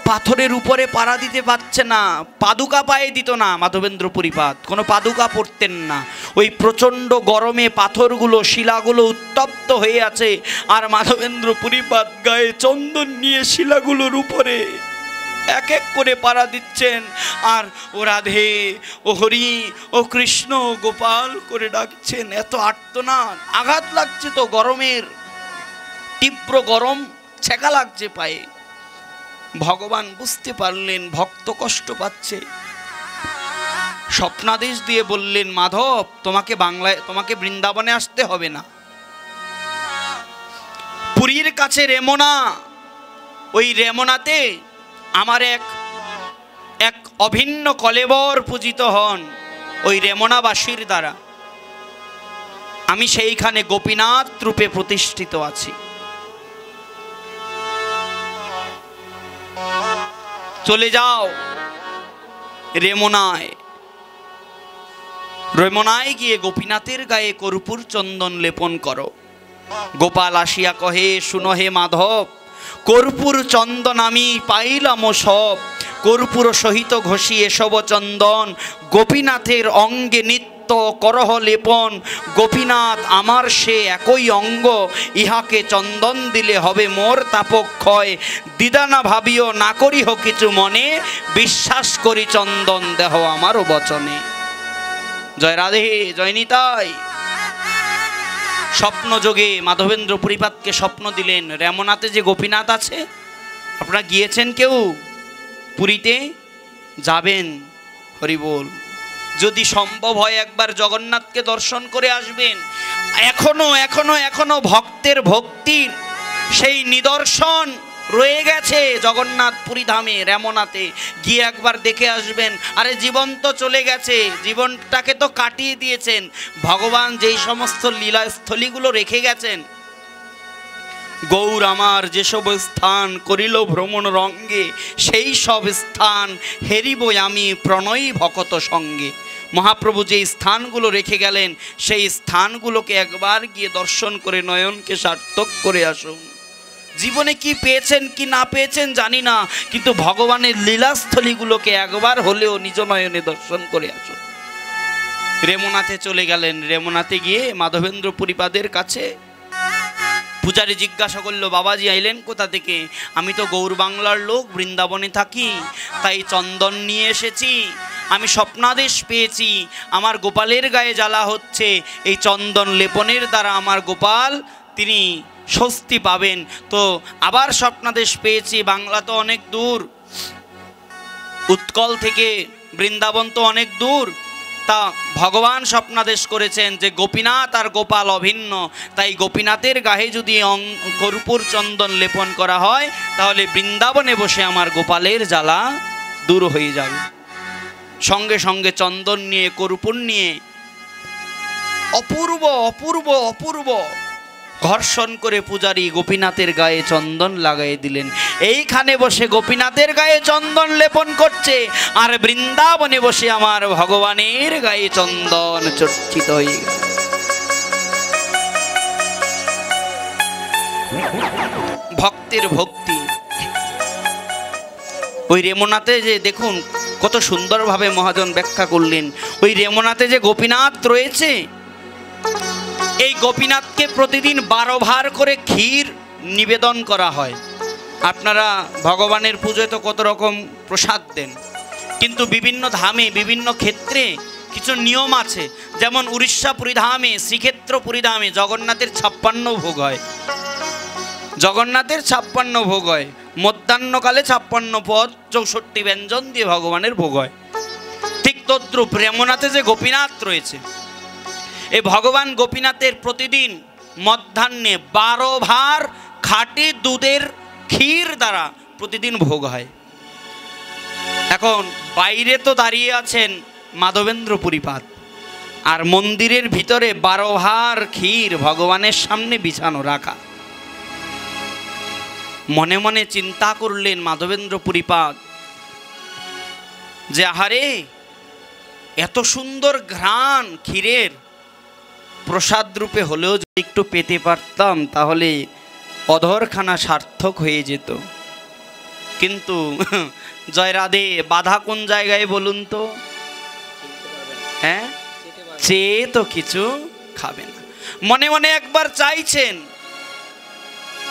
পাথরের উপরে পাড়া দিতে পারছে না, পাদুকা পায়ে দিত না মাধবেন্দ্র পুরীপাদ, কোনো পাদুকা পরতেন না। ওই প্রচণ্ড গরমে পাথরগুলো শিলাগুলো উত্তপ্ত হয়ে আছে, আর মাধবেন্দ্র পুরীপাদ গায়ে চন্দন নিয়ে শিলাগুলোর উপরে এক এক করে পাড়া দিচ্ছেন, আর ও রাধে, ও হরি, ও কৃষ্ণ, গোপাল করে ডাকছেন। এত আর্তনাদ, আঘাত লাগছে তো, গরমের তীব্র গরম ছেঁকা লাগছে পায়ে। ভগবান বুঝতে পারলেন ভক্ত কষ্ট পাচ্ছে, স্বপ্নাদেশ দিয়ে বললেন মাধব তোমাকে বৃন্দাবনে আসতে হবে না, পুরীর কাছে রেমনা, ওই রেমনাতে আমার এক অভিন্ন কলেবর পূজিত হন, ওই রেমনাবাসীর দ্বারা আমি সেইখানে গোপীনাথ রূপে প্রতিষ্ঠিত আছি। চলে যাও রেমনায়। রেমনায় গিয়ে গোপীনাথের গায়ে কর্পূর চন্দন লেপন করো। গোপাল আসিয়া কহে, শুনো হে মাধব, কর্পূর চন্দন আমি পাইলাম সব, কর্পূর সহিত ঘষি এসব চন্দন, গোপীনাথের অঙ্গে নিত্য করহ লেপন, গোপীনাথ আমার সে একই অঙ্গ, ইহাকে চন্দন দিলে হবে মোর তাপক্ষয়, দ্বিধা ভাবিও না করিহ কিছু মনে, বিশ্বাস করি চন্দন দেহ আমারও বচনে। জয় রাধে, জয় নিতাই। স্বপ্ন যোগে মাধবেন্দ্র পুরীপাদকে স্বপ্ন দিলেন, রেমনাতে যে গোপীনাথ আছে, আপনারা গিয়েছেন কেউ পুরীতে? যাবেন, হরি বল। যদি সম্ভব হয় একবার জগন্নাথকে দর্শন করে আসবেন। এখনো এখনো এখনো ভক্তের ভক্তির সেই নিদর্শন রয়ে গেছে জগন্নাথ পুরী ধামে, রেমনাতে গিয়ে একবার দেখে আসবেন। আরে জীবন তো চলে গেছে, জীবনটাকে তো কাটিয়ে দিয়েছেন ভগবান, যেই সমস্ত লীলাস্থলীগুলো রেখে গেছেন। গৌর আমার যেসব স্থান করিল ভ্রমণ রঙ্গে, সেই সব স্থান হেরিবই আমি প্রণয়ী ভকত সঙ্গে। মহাপ্রভু যে স্থানগুলো রেখে গেলেন সেই স্থানগুলোকে একবার গিয়ে দর্শন করে নয়নকে সার্থক করে আসুন। জীবনে কি পেয়েছেন কি না পেয়েছেন জানি না, কিন্তু ভগবানের লীলাস্থলীগুলোকে একবার হলেও নিজ নয়নে দর্শন করে আসুন। রেমনাতে চলে গেলেন। রেমনাতে গিয়ে মাধবেন্দ্র পুরীপাদের কাছে পূজারী জিজ্ঞাসা করলো, বাবাজি আইলেন কোথা থেকে? আমি তো গৌর বাংলার লোক, বৃন্দাবনে থাকি, তাই চন্দন নিয়ে এসেছি। আমি স্বপ্নাদেশ পেয়েছি আমার গোপালের গায়ে জ্বালা হচ্ছে, এই চন্দন লেপনের দ্বারা আমার গোপাল তিনি স্বস্তি পাবেন। তো আবার স্বপ্নাদেশ পেয়েছি, বাংলা তো অনেক দূর, উৎকল থেকে বৃন্দাবন তো অনেক দূর, তা ভগবান স্বপ্নাদেশ করেছেন যে গোপীনাথ আর গোপাল অভিন্ন, তাই গোপীনাথের গায়ে যদি কর্পূর চন্দন লেপন করা হয় তাহলে বৃন্দাবনে বসে আমার গোপালের জ্বালা দূর হয়ে যাবে। সঙ্গে সঙ্গে চন্দন নিয়ে কর্পূর নিয়ে অপূর্ব অপূর্ব অপূর্ব ঘর্ষণ করে পূজারী গোপীনাথের গায়ে চন্দন লাগাই দিলেন। এইখানে বসে গোপীনাথের গায়ে চন্দন লেপন করছে, আর বৃন্দাবনে বসে আমার ভগবানের গায়ে চন্দন চর্চিত হয়ে গেল। ভক্তের ভক্তি। ওই রেমনাতে যে দেখুন কত সুন্দরভাবে মহাজন ব্যাখ্যা করলেন, ওই রেমনাতে যে গোপীনাথ রয়েছে, এই গোপীনাথকে প্রতিদিন 12 ভার করে ক্ষীর নিবেদন করা হয়। আপনারা ভগবানের পুজোয় তো কত রকম প্রসাদ দেন, কিন্তু বিভিন্ন ধামে বিভিন্ন ক্ষেত্রে কিছু নিয়ম আছে। যেমন উড়িষ্যা পুরীধামে, শ্রীক্ষেত্র পুরীধামে জগন্নাথের 56 ভোগ হয়, জগন্নাথের 56 ভোগ হয়। মধ্যাহ্নকালে 56 পদ 64 ব্যঞ্জন দিয়ে ভগবানের ভোগ হয়। ঠিক তদ্রূপ রেমনাথে যে গোপীনাথ রয়েছে, এই ভগবান গোপীনাথের প্রতিদিন মধ্যাহ্নে 12 ভার খাঁটি দুধের ক্ষীর দ্বারা প্রতিদিন ভোগ হয়। এখন বাইরে তো দাঁড়িয়ে আছেন মাধবেন্দ্র পুরীপাদ, আর মন্দিরের ভিতরে 12 ভার ক্ষীর ভগবানের সামনে বিছানো রাখা। মনে মনে চিন্তা করলেন মাধবেন্দ্র পুরীপাদ যে আহারে, এত সুন্দর ঘ্রাণ ক্ষীরের, প্রসাদ রূপে হলেও যদি একটু পেতে পারতাম তাহলে অধরখানা সার্থক হয়ে যেত। কিন্তু জয় রাধে, বাধা কোন জায়গায় বলুন তো? হ্যাঁ, চেয়ে তো কিছু খাবে না। মনে মনে একবার চাইছেন,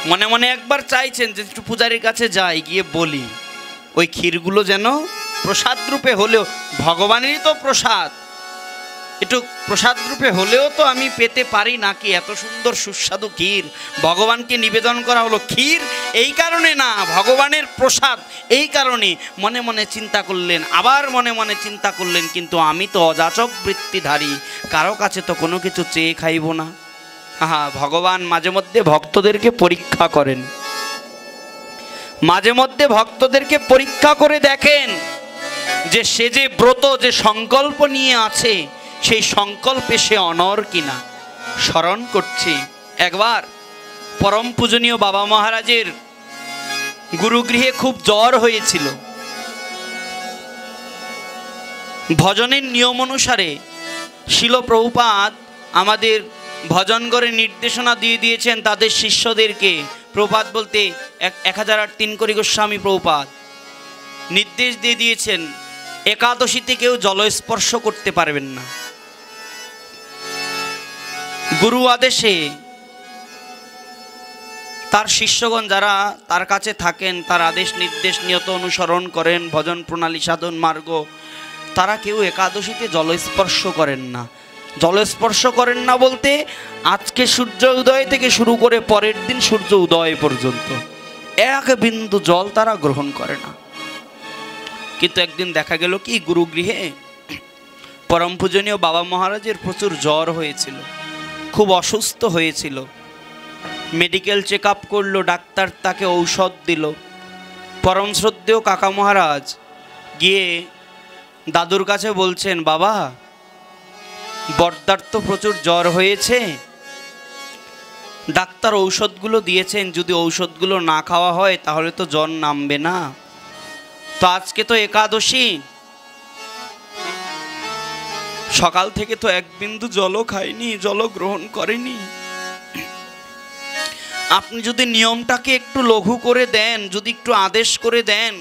মনে মনে একবার চাইছেন যে একটু পূজারীর কাছে যাই, গিয়ে বলি ওই ক্ষীরগুলো যেন প্রসাদ রূপে হলেও, ভগবানেরই তো প্রসাদ, একটু প্রসাদ রূপে হলেও তো আমি পেতে পারি নাকি। এত সুন্দর সুস্বাদু ক্ষীর ভগবানকে নিবেদন করা হলো, ক্ষীর এই কারণে না, ভগবানের প্রসাদ এই কারণে। মনে মনে চিন্তা করলেন, আবার মনে মনে চিন্তা করলেন, কিন্তু আমি তো অযাচক বৃত্তিধারী, কারো কাছে তো কোনো কিছু চেয়ে খাইব না। ভগবান মাঝে মধ্যে ভক্তদেরকে পরীক্ষা করেন, মাঝে মধ্যে ভক্তদেরকে পরীক্ষা করে দেখেন যে সে যে ব্রত, যে সংকল্প নিয়ে আছে, সেই সংকল্পে সে অনর কিনা। স্মরণ করছি একবার পরম পূজনীয় বাবা মহারাজের গুরুগৃহে খুব জ্বর হয়েছিল। ভজনের নিয়ম অনুসারে শিল প্রভুপাদ আমাদের ভজন করে নির্দেশনা দিয়ে দিয়েছেন তাদের শিষ্যদেরকে। প্রভুপাদ বলতে 1003 কোটি গোস্বামী প্রভুপাদ নির্দেশ দিয়ে দিয়েছেন, একাদশীতে কেউ জলস্পর্শ করতে পারবেন না। গুরু আদেশে তার শিষ্যগণ যারা তার কাছে থাকেন, তার আদেশ নির্দেশ নিয়ত অনুসরণ করেন, ভজন প্রণালী সাধন মার্গ, তারা কেউ একাদশীতে জলস্পর্শ করেন না। জলস্পর্শ করেন না বলতে আজকে সূর্য উদয় থেকে শুরু করে পরের দিন সূর্য উদয় পর্যন্ত এক বিন্দু জল তারা গ্রহণ করে না। কিন্তু একদিন দেখা গেল কি, গুরুগৃহে পরম পূজনীয় বাবা মহারাজের প্রচুর জ্বর হয়েছিল, খুব অসুস্থ হয়েছিল। মেডিকেল চেক আপ করলো, ডাক্তার তাকে ঔষধ দিল। পরম শ্রদ্ধেয় কাকা মহারাজ গিয়ে দাদুর কাছে বলছেন, বাবা বর্দার তো প্রচুর জ্বর হয়েছে, ডাক্তার ঔষধগুলো দিয়েছেন, যদি ঔষধগুলো না খাওয়া হয় তাহলে তো জ্বর নামবে না। তো আজকে তো একাদশী, সকাল থেকে তো এক বিন্দু জলও খায়নি, জলও গ্রহণ করেনি। আপনি যদি নিয়মটাকে একটু লঘু করে দেন, যদি একটু আদেশ করে দেন,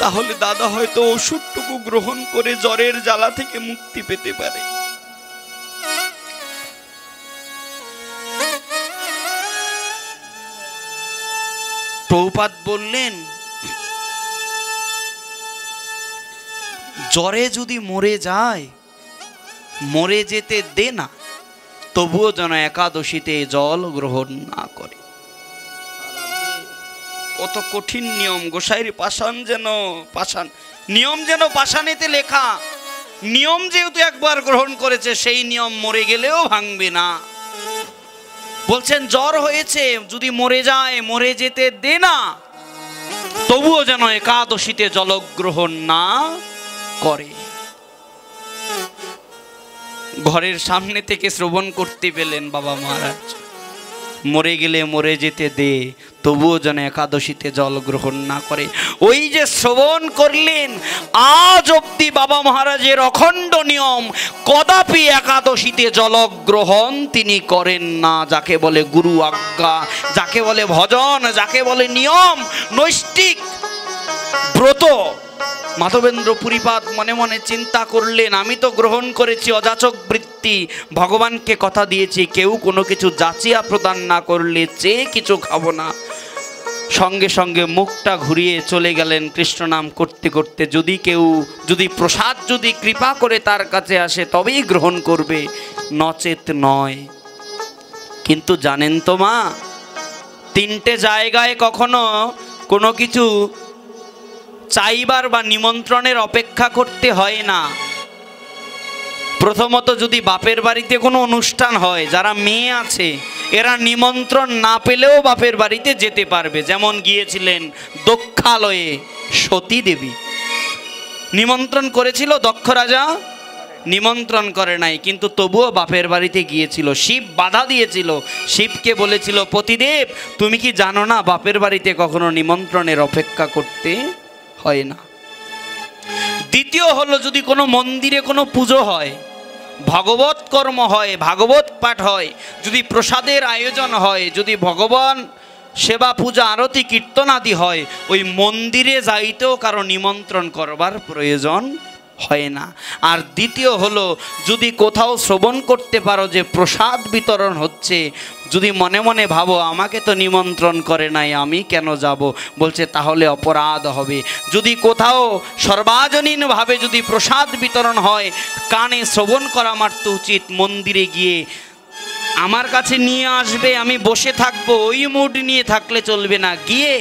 তাহলে দাদা হয়তো ওষুধটুকু গ্রহণ করে জ্বরের জ্বালা থেকে মুক্তি পেতে পারে। প্রভুপাদ বললেন, জ্বরে যদি মরে যায়, মরে যেতে দে না, তবুও যেন একাদশীতে জল গ্রহণ না করে। কত কঠিন নিয়ম, গোসাইর পাষাণ যেন পাষাণ, নিয়ম যেন পাষাণেতে লেখা। নিয়ম যেহেতু একবার গ্রহণ করেছে, সেই নিয়ম মরে গেলেও ভাঙবে না। বলছেন জ্বর হয়েছে, যদি মরে যায় মরে যেতে দে না, তবুও যেন একাদশীতে জলগ্রহণ না করে। ঘরের সামনে থেকে শ্রবণ করতে পেলেন বাবা মহারাজ, মরে গেলে মরে যেতে দে, তবুও যেন একাদশীতে জল গ্রহণ না করে। ওই যে শ্রবণ করলেন, আজ অব্দি বাবা মহারাজের অখণ্ড নিয়ম, কদাপি একাদশীতে জলগ্রহণ তিনি করেন না। যাকে বলে গুরু আজ্ঞা, যাকে বলে ভজন, যাকে বলে নিয়ম নৈষ্ঠিক, ব্রত। মাধবেন্দ্র পুরীপাদ মনে মনে চিন্তা করলেন, আমি তো গ্রহণ করেছি অযাচক বৃত্তি, ভগবানকে কথা দিয়েছি কেউ কোনো কিছু যাচিয়া প্রদান না করলে চেয়ে কিছু খাবো না। সঙ্গে সঙ্গে মুখটা ঘুরিয়ে চলে গেলেন কৃষ্ণ নাম করতে করতে। যদি প্রসাদ যদি কৃপা করে তার কাছে আসে তবেই গ্রহণ করবে, নচেত নয়। কিন্তু জানেন তো মা, তিনটে জায়গায় কখনো কোনো কিছু চাইবার বা নিমন্ত্রণের অপেক্ষা করতে হয় না। প্রথমত, যদি বাপের বাড়িতে কোনো অনুষ্ঠান হয়, যারা মেয়ে আছে এরা নিমন্ত্রণ না পেলেও বাপের বাড়িতে যেতে পারবে। যেমন গিয়েছিলেন দক্ষালয়ে সতী দেবী, নিমন্ত্রণ করেছিল, দক্ষ রাজা নিমন্ত্রণ করে নাই, কিন্তু তবুও বাপের বাড়িতে গিয়েছিল। শিব বাধা দিয়েছিল, শিবকে বলেছিল, পতিদেব তুমি কি জানো না বাপের বাড়িতে কখনো নিমন্ত্রণের অপেক্ষা করতে হয় না। দ্বিতীয় হলো, যদি কোনো মন্দিরে কোনো পুজো হয়, ভাগবত কর্ম হয়, ভাগবত পাঠ হয়, যদি প্রসাদের আয়োজন হয়, যদি ভগবান সেবা পূজা আরতি কীর্তন আদি হয়, ওই মন্দিরে যাইতেও কারো নিমন্ত্রণ করবার প্রয়োজন হয় না। আর দ্বিতীয় হলো, যদি কোথাও শ্রবণ করতে পারো যে প্রসাদ বিতরণ হচ্ছে, যদি মনে মনে ভাবো আমাকে তো নিমন্ত্রণ করে নাই, আমি কেন যাব, বলছে তাহলে অপরাধ হবে। যদি কোথাও সর্বজনীনভাবে যদি প্রসাদ বিতরণ হয়, কানে শ্রবণ করা মাত্র উচিত। মন্দিরে গিয়ে আমার কাছে নিয়ে আসবে, আমি বসে থাকবো, ওই মুড নিয়ে থাকলে চলবে না। গিয়ে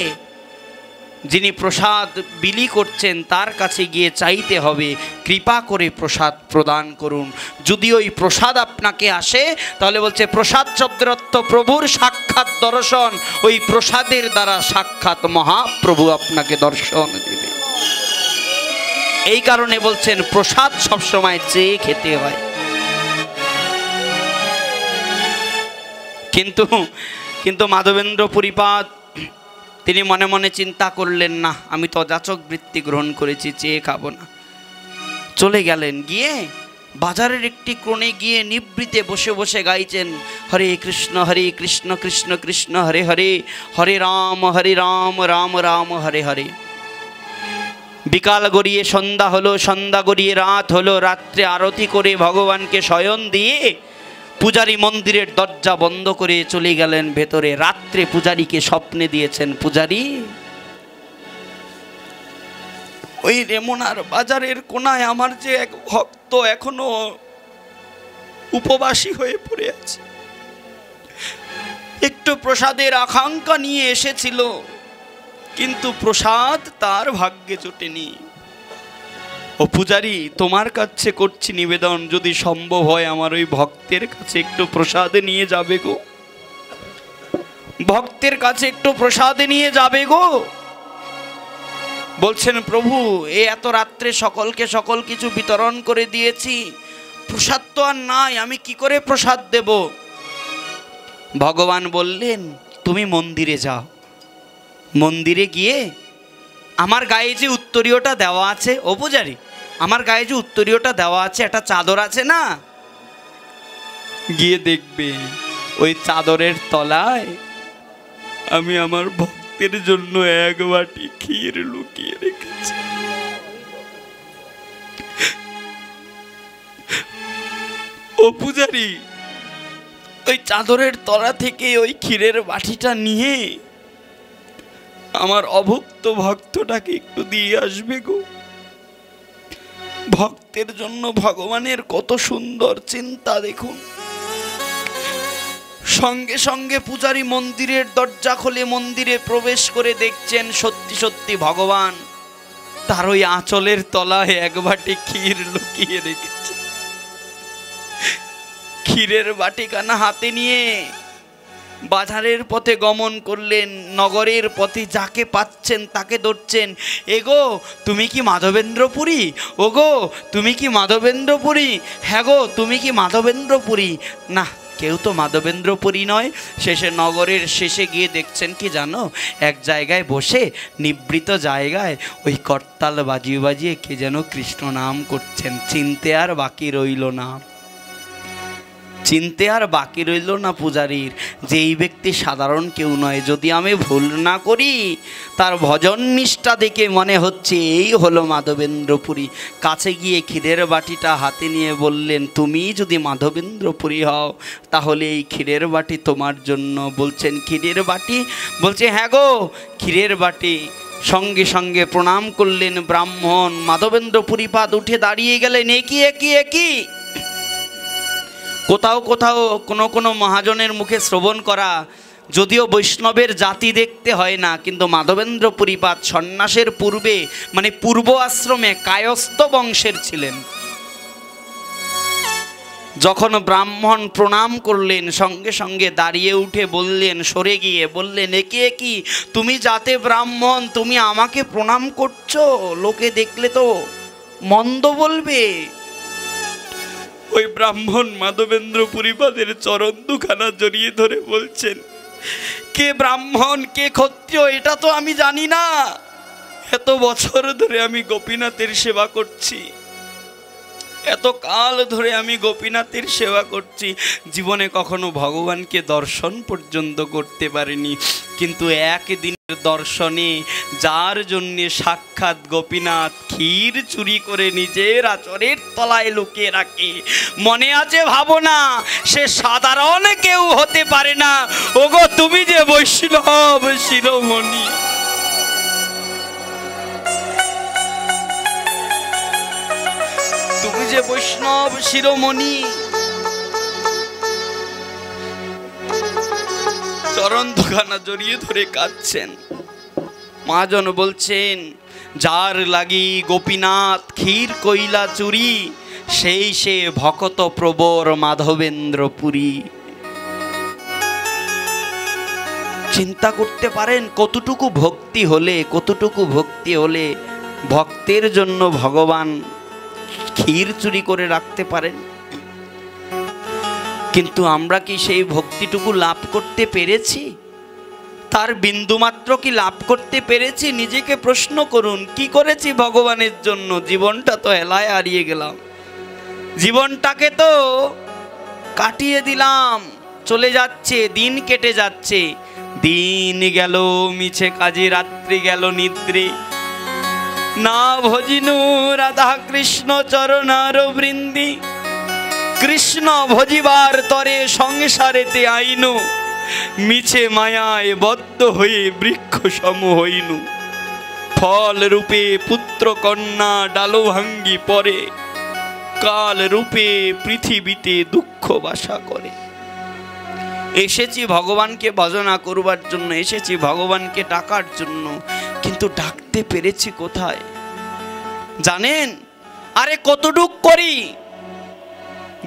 যিনি প্রসাদ বিলি করছেন তার কাছে গিয়ে চাইতে হবে, কৃপা করে প্রসাদ প্রদান করুন। যদি ওই প্রসাদ আপনাকে আসে, তাহলে বলছে প্রসাদ শব্দের অর্থ প্রভুর সাক্ষাৎ দর্শন। ওই প্রসাদের দ্বারা সাক্ষাৎ মহাপ্রভু আপনাকে দর্শন দেবে। এই কারণে বলছেন প্রসাদ সবসময় চেয়ে খেতে হয়। কিন্তু মাধবেন্দ্র পুরীপাদ তিনি মনে মনে চিন্তা করলেন, না আমি তো অযাচক বৃত্তি গ্রহণ করেছি, চেয়ে খাবো না। চলে গেলেন, গিয়ে বাজারের একটি কোণে গিয়ে নিবৃতে বসে বসে গাইছেন, হরে কৃষ্ণ কৃষ্ণ কৃষ্ণ হরে হরে, হরে রাম রাম রাম হরে হরে। বিকাল গড়িয়ে সন্ধ্যা হলো, সন্ধ্যা গড়িয়ে রাত হলো, রাত্রে আরতি করে ভগবানকে শয়ন দিয়ে পূজারী মন্দিরের দরজা বন্ধ করে চলে গেলেন ভেতরে। রাত্রে পূজারীকে স্বপ্নে দিয়েছেন, পূজারী ওই রেমুনার বাজারের কোনায় আমার যে এক ভক্ত এখনো উপবাসী হয়ে পড়ে আছে, একটু প্রসাদের আকাঙ্ক্ষা নিয়ে এসেছিল, কিন্তু প্রসাদ তার ভাগ্যে জোটেনি। ও পূজারী, তোমার কাছে করছি নিবেদন, যদি সম্ভব হয় আমার ওই ভক্তের কাছে একটু প্রসাদে নিয়ে যাবে গো, ভক্তের কাছে একটু প্রসাদে নিয়ে যাবে গো। বলছেন, প্রভু এত রাত্রে সকলকে সকল কিছু বিতরণ করে দিয়েছি, প্রসাদ তো আর নাই, আমি কি করে প্রসাদ দেব। ভগবান বললেন, তুমি মন্দিরে যাও, মন্দিরে গিয়ে আমার গায়ে যে উত্তরীয়টা দেওয়া আছে, ও পূজারী আমার গায়ে যে উত্তরীয়টা দেওয়া আছে, একটা চাদর আছে না, গিয়ে দেখবে ওই চাদরের তলায় আমি আমার ভক্তের জন্য এক বাটি ক্ষীর লুকিয়ে রেখেছি। ও পূজারী, ওই চাদরের তলা থেকে ওই ক্ষীরের বাটিটা নিয়ে আমার অভুক্ত ভক্তটাকে একটু দিয়ে আসবে গো। ভক্তের জন্য ভগবানের কত সুন্দর চিন্তা দেখুন। সঙ্গে সঙ্গে পূজারী মন্দিরের দরজা খুলে মন্দিরে প্রবেশ করে দেখছেন সত্যি সত্যি ভগবান তার ওই আঁচলের তলায় এক বাটি ক্ষীর লুকিয়ে রেখেছে। ক্ষীরের বাটিখানা হাতে নিয়ে বাজারের পথে গমন করলেন। নগরের পথে যাকে পাচ্ছেন তাকে ধরছেন, এগো তুমি কি মাধবেন্দ্রপুরী, ওগো তুমি কি মাধবেন্দ্রপুরী, হ্যাঁ গো তুমি কি মাধবেন্দ্রপুরী। না, কেউ তো মাধবেন্দ্রপুরী নয়। শেষে নগরের শেষে গিয়ে দেখছেন কি জানো, এক জায়গায় বসে নিবৃত জায়গায় ওই করতাল বাজিয়ে বাজিয়ে কে যেন কৃষ্ণ নাম করছেন, চিনতে আর বাকি রইল না। চিনতে আর বাকি রইল না পূজারীর যে এই ব্যক্তি সাধারণ কেউ নয়। যদি আমি ভুল না করি তার ভজন নিষ্ঠা দেখে মনে হচ্ছে এই হলো মাধবেন্দ্রপুরী। কাছে গিয়ে ক্ষীরের বাটিটা হাতে নিয়ে বললেন, তুমি যদি মাধবেন্দ্রপুরী হও তাহলে এই ক্ষীরের বাটি তোমার জন্য। বলছেন ক্ষীরের বাটি? বলছে হ্যাঁ গো ক্ষীরের বাটি। সঙ্গে সঙ্গে প্রণাম করলেন ব্রাহ্মণ। মাধবেন্দ্রপুরীপাদ উঠে দাঁড়িয়ে গেলেন, একই একই একই। কোথাও কোথাও কোনো কোনো মহাজনের মুখে শ্রবণ করা, যদিও বৈষ্ণবের জাতি দেখতে হয় না, কিন্তু মাধবেন্দ্রপুরীপাদ সন্ন্যাসের পূর্বে মানে পূর্ব আশ্রমে কায়স্থ বংশের ছিলেন। যখন ব্রাহ্মণ প্রণাম করলেন সঙ্গে সঙ্গে দাঁড়িয়ে উঠে বললেন, সরে গিয়ে বললেন, একে একই তুমি যাতে ব্রাহ্মণ, তুমি আমাকে প্রণাম করছো, লোকে দেখলে তো মন্দ বলবে। ওই ব্রাহ্মণ মাধবেন্দ্রপুরীপাদের চরণ দুখানা জড়িয়ে ধরে বলছেন, কে ব্রাহ্মণ কে ক্ষত্রিয় এটা তো আমি জানি না। এত বছর ধরে আমি গোপীনাথের সেবা করছি, এত কাল ধরে আমি গোপীনাথের সেবা করছি, জীবনে কখনো ভগবানকে দর্শন পর্যন্ত করতে পারিনি। কিন্তু একদিনের দর্শনে যার জন্যে সাক্ষাৎ গোপীনাথ ক্ষীর চুরি করে নিজের আচরের তলায় লুকিয়ে রাখে, মনে আছে ভাবনা, সে সাধারণ কেউ হতে পারে না। ওগো তুমি যে বৈষ্ণব শিরোমণি, তুমি যে বৈষ্ণব শিরোমণি। চরণ দুখানা জড়িয়ে ধরে কাঁদছেন। মহাজন বলছেন, যার লাগি গোপীনাথ ক্ষীর কইলা চুরি, সেই সে ভকত প্রবর মাধবেন্দ্রপুরী। চিন্তা করতে পারেন কতটুকু ভক্তি হলে, কতটুকু ভক্তি হলে ভক্তের জন্য ভগবান ক্ষীর চুরি করে রাখতে পারেন। কিন্তু আমরা কি সেই ভক্তিটুকু লাভ করতে পেরেছি? তার বিন্দুমাত্র কি লাভ করতে পেরেছি? নিজেকে প্রশ্ন করুন, কি করেছি ভগবানের জন্য? জীবনটা তো হেলায় হারিয়ে গেলাম, জীবনটাকে তো কাটিয়ে দিলাম, চলে যাচ্ছে, দিন কেটে যাচ্ছে। দিন গেল মিছে কাজে, রাত্রি গেল নিদ্রে, না ভজিনু রাধা কৃষ্ণ চরণার বৃন্দি। কৃষ্ণ ভজিবার তরে সংসারেতে আইনু, মিছে মায়ায় বদ্ধ হয়ে বৃক্ষ সম হইনু। ফল রূপে পুত্র কন্যা ডালো ভাঙ্গি পরে, কাল রূপে পৃথিবীতে দুঃখ বাসা করে। এসেছি ভগবানকে ভজনা করবার জন্য, এসেছি ভগবানকে ডাকার জন্য, কিন্তু ডাকতে পেরেছি কোথায় জানেন? আরে কতটুক করি,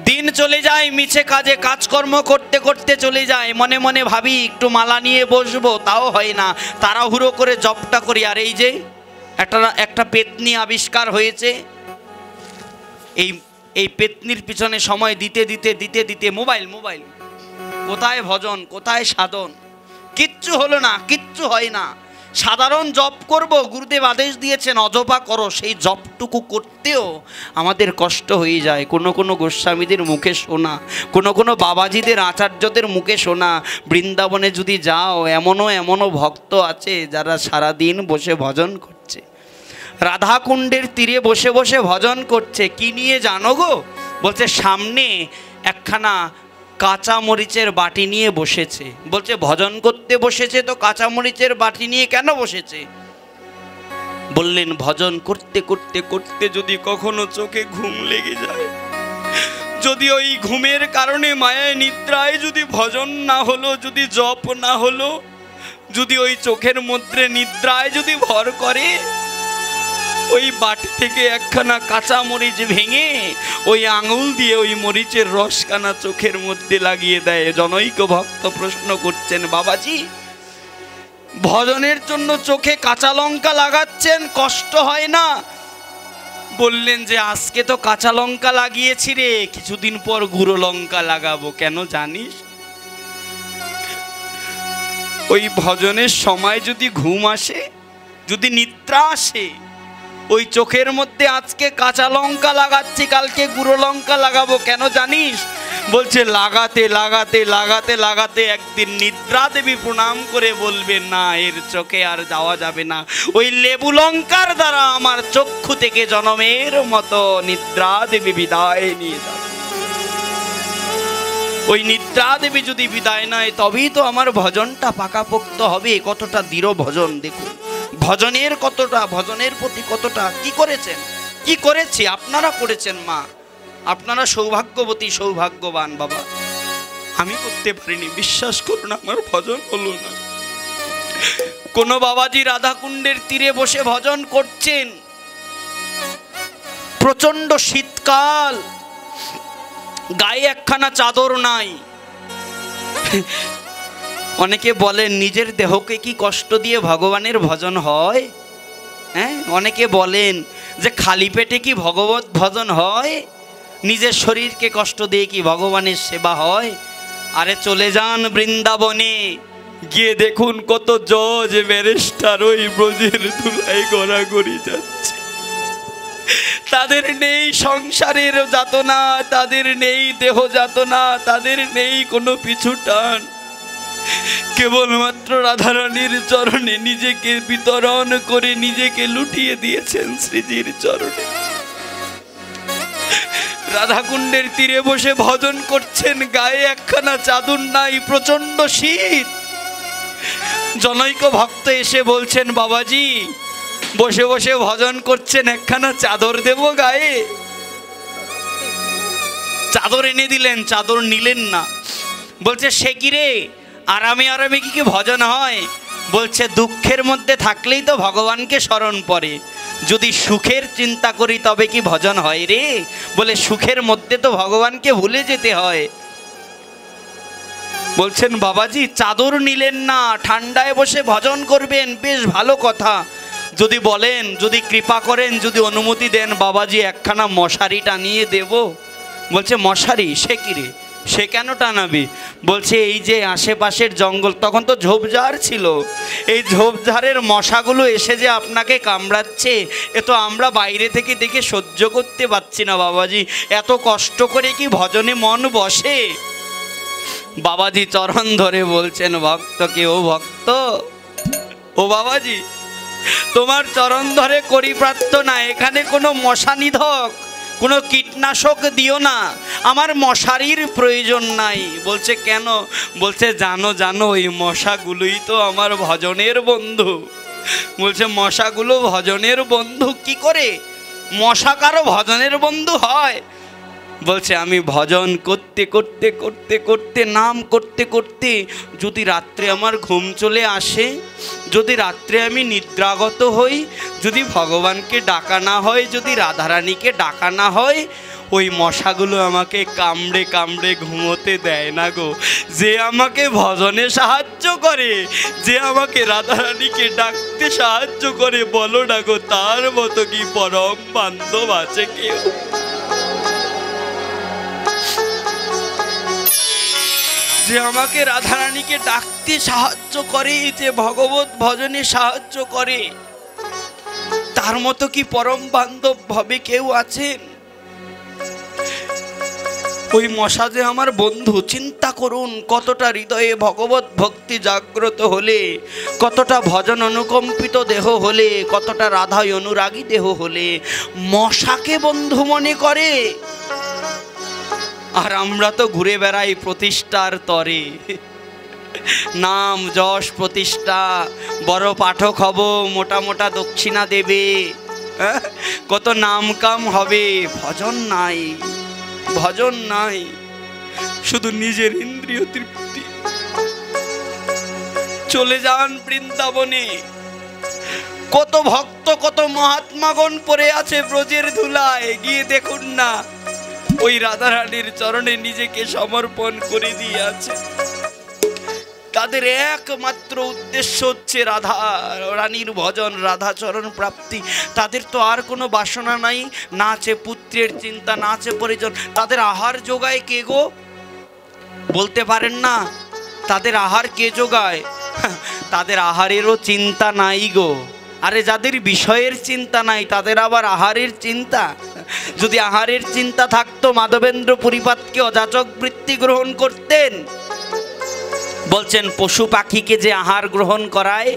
দিন চলে যায় মিছে কাজে, কাজকর্ম করতে করতে চলে যায়। মনে মনে ভাবি একটু মালা নিয়ে বসবো, তাও হয় না, তাড়াহুড়ো করে জপটা করি। আর এই যে একটা পেতনি আবিষ্কার হয়েছে, এই পেতনির পিছনে সময় দিতে দিতে দিতে দিতে মোবাইল, কোথায় ভজন কোথায় সাধন, কিচ্ছু হলো না, কিচ্ছু হয় না। সাধারণ জপ করব, গুরুদেব আদেশ দিয়েছেন অজপা করো, সেই জপটুকু করতেও আমাদের কষ্ট হয়ে যায়। কোনো কোনো গোস্বামীদের মুখে শোনা, কোনো কোনো বাবাজিদের আচার্যদের মুখে শোনা, বৃন্দাবনে যদি যাও এমনও ভক্ত আছে যারা সারাদিন বসে ভজন করছে, রাধাকুণ্ডের তীরে বসে বসে ভজন করছে। কি নিয়ে জানো গো? বলছে সামনে একখানা কাঁচা মরিচের বাটি নিয়ে বসেছে। বলছে ভজন করতে বসেছে তো কাঁচা মরিচের বাটি নিয়ে কেন বসেছে? বললেন ভজন করতে করতে করতে যদি কখনো চোখে ঘুম লেগে যায়, যদি ওই ঘুমের কারণে মায়ায় নিদ্রায় যদি ভজন না হলো, যদি জপ না হলো, যদি ওই চোখের মধ্যে নিদ্রায় যদি ভর করে, ওই বাটি থেকে একখানা কাঁচা মরিচ ভেঙে ওই আঙুল দিয়ে ওই মরিচের রসখানা চোখের মধ্যে লাগিয়ে দেয়। জনৈক ভক্ত প্রশ্ন করছেন, বাবাজি ভজনের জন্য চোখে কাঁচা লঙ্কা লাগাচ্ছেন, কষ্ট হয় না? বললেন যে আজকে তো কাঁচা লঙ্কা লাগিয়েছি রে, কিছুদিন পর গুঁড়ো লঙ্কা লাগাবো। কেন জানিস? ওই ভজনের সময় যদি ঘুম আসে, যদি নিদ্রা আসে, ওই চোখের মধ্যে আজকে কাঁচা লঙ্কা লাগাচ্ছি, কালকে গুঁড়ো লঙ্কা লাগাবো। কেন জানিস? বলছে লাগাতে লাগাতে লাগাতে লাগাতে একদিন নিদ্রা দেবী প্রণাম করে বলবেন, না, এর চোখে আর যাওয়া যাবে না। ওই লেবু লঙ্কার দ্বারা আমার চক্ষু থেকে জনমের মতো নিদ্রা দেবী বিদায় নিয়ে যাবে। ওই নিদ্রা দেবী যদি বিদায় নেয় তবেই তো আমার ভজনটা পাকাপোক্ত হবে। কতটা দৃঢ় ভজন দেখুন, ভজনের কতটা, ভজনের প্রতি কতটা। কি করেছেন, কি করেছি, আপনারা করেছেন মা, আপনারা সৌভাগ্যবতী, সৌভাগ্যবান বাবা। আমি করতে পারিনি, বিশ্বাস করুন আমার ভজন হলো না। কোন বাবাজি রাধাকুণ্ডের তীরে বসে ভজন করছেন, প্রচন্ড শীতকাল, গায়ে একখানা চাদর নাই। অনেকে বলেন নিজের দেহকে কি কষ্ট দিয়ে ভগবানের ভজন হয়? হ্যাঁ, অনেকে বলেন যে খালি পেটে কি ভগবত ভজন হয়? নিজের শরীরকে কষ্ট দিয়ে কি ভগবানের সেবা হয়? আরে চলে যান বৃন্দাবনে, গিয়ে দেখুন কত জজ ব্যারিস্টার ওই ব্রজের ধুলায় গড়াগড়ি যাচ্ছে। তাদের নেই সংসারের যাতনা, তাদের নেই দেহ যাতনা, তাদের নেই কোনো পিছু টান। কেবলমাত্র রাধারানীর চরণে নিজেকে বিতরণ করে নিজেকে লুটিয়ে দিয়েছেন শ্রীজির চরণে। রাধাকুণ্ডের তীরে বসে ভজন করছেন, গায়ে একখানা চাদর নাই, প্রচন্ড শীত। জনৈক ভক্ত এসে বলছেন, বাবাজি বসে বসে ভজন করছেন, একখানা চাদর দেব গায়ে? চাদর এনে দিলেন, চাদর নিলেন না। বলছে, সে কি রে, আরামে আরামে কি ভজন হয়? বলছে, দুঃখের মধ্যে থাকলেই তো ভগবানকে স্মরণ পড়ে, যদি সুখের চিন্তা করি তবে কি ভজন হয় রে? বলে, সুখের মধ্যে তো ভগবানকে ভুলে যেতে হয়। বলছেন, বাবাজি চাদর নিলেন না, ঠান্ডায় বসে ভজন করবেন, বেশ ভালো কথা। যদি বলেন, যদি কৃপা করেন, যদি অনুমতি দেন বাবাজি, একখানা মশারি টানিয়ে দেব। বলছে, মশারি? সে কি রে, সে কেন টানাবি? বলছে, এই যে আশেপাশের জঙ্গল, তখন তো ঝোপঝাড় ছিল, এই ঝোপঝাড়ের মশাগুলো এসে যে আপনাকে কামড়াচ্ছে, এ তো আমরা বাইরে থেকে দেখে সহ্য করতে পারছি না বাবাজি, এত কষ্ট করে কি ভজনে মন বসে? বাবাজি চরণ ধরে বলছেন ভক্তকে, ও ভক্ত, ও বাবাজি, তোমার চরণ ধরে করি প্রার্থনা, এখানে কোনো মশা নিধক, কোনো কীটনাশক দিও না, আমার মশারির প্রয়োজন নাই। বলছে, কেন? বলছে, জানো জানো, ওই মশাগুলোই তো আমার ভজনের বন্ধু। বলছে, মশাগুলো ভজনের বন্ধু কি করে? মশা কারো ভজনের বন্ধু হয়? বলছে, আমি ভজন করতে করতে করতে করতে, নাম করতে করতে, যদি রাত্রে আমার ঘুম চলে আসে, যদি রাত্রে আমি নিদ্রাগত হই, যদি ভগবানকে ডাকা না হয়, যদি রাধারানীকে ডাকা না হয়, ওই মশাগুলো আমাকে কামড়ে কামড়ে ঘুমোতে দেয় না গো। যে আমাকে ভজনে সাহায্য করে, যে আমাকে রাধারানীকে ডাকতে সাহায্য করে, বলো না গো, তার মতো কি পরম বান্ধব আছে কেউ? যে আমাকে রাধারানীকে ডাকতে সাহায্য করে, যে ভগবত ভজনে সাহায্য করে, তার মতো কি পরম বান্ধব ভাবে কেউ আছেন? ওই মশা যে আমার বন্ধু। চিন্তা করুন, কতটা হৃদয়ে ভগবত ভক্তি জাগ্রত হলে, কতটা ভজন অনুকম্পিত দেহ হলে, কতটা রাধায় অনুরাগী দেহ হলে মশাকে বন্ধু মনে করে। আর আমরা তো ঘুরে বেড়াই প্রতিষ্ঠার তরে, নাম যশ প্রতিষ্ঠা, বড় পাঠক হব, মোটা মোটা দক্ষিণা দেবে, কত নাম কাম হবে, ভজন নাই, ভজন নাই, শুধু নিজের ইন্দ্রিয় তৃপ্তি। চলে যান বৃন্দাবনে, কত ভক্ত, কত মহাত্মাগণ পড়ে আছে ব্রজের ধুলায়, গিয়ে দেখুন না, ওই রাধারানীর চরণে নিজেকে সমর্পণ করে দিয়ে আছে। তাদের একমাত্র উদ্দেশ্য হচ্ছে রাধা রানীর ভজন, রাধা চরণ প্রাপ্তি। তাদের তো আর কোনো বাসনা নাই, না আছে পুত্রের চিন্তা, না আছে পরিজন। তাদের আহার যোগায় কে গো? বলতে পারেন না? তাদের আহার কে যোগায়? তাদের আহারেরও চিন্তা নাই গো। আরে যাদের বিষয়ের চিন্তা নাই, তাদের আবার আহারের চিন্তা? যদি আহারের চিন্তা থাকতো মাধবেন্দ্র পরিপাতকে অযাচক বৃত্তি গ্রহণ করতেন। বলছেন পশু পাখিকে যে আহার গ্রহণ করায়,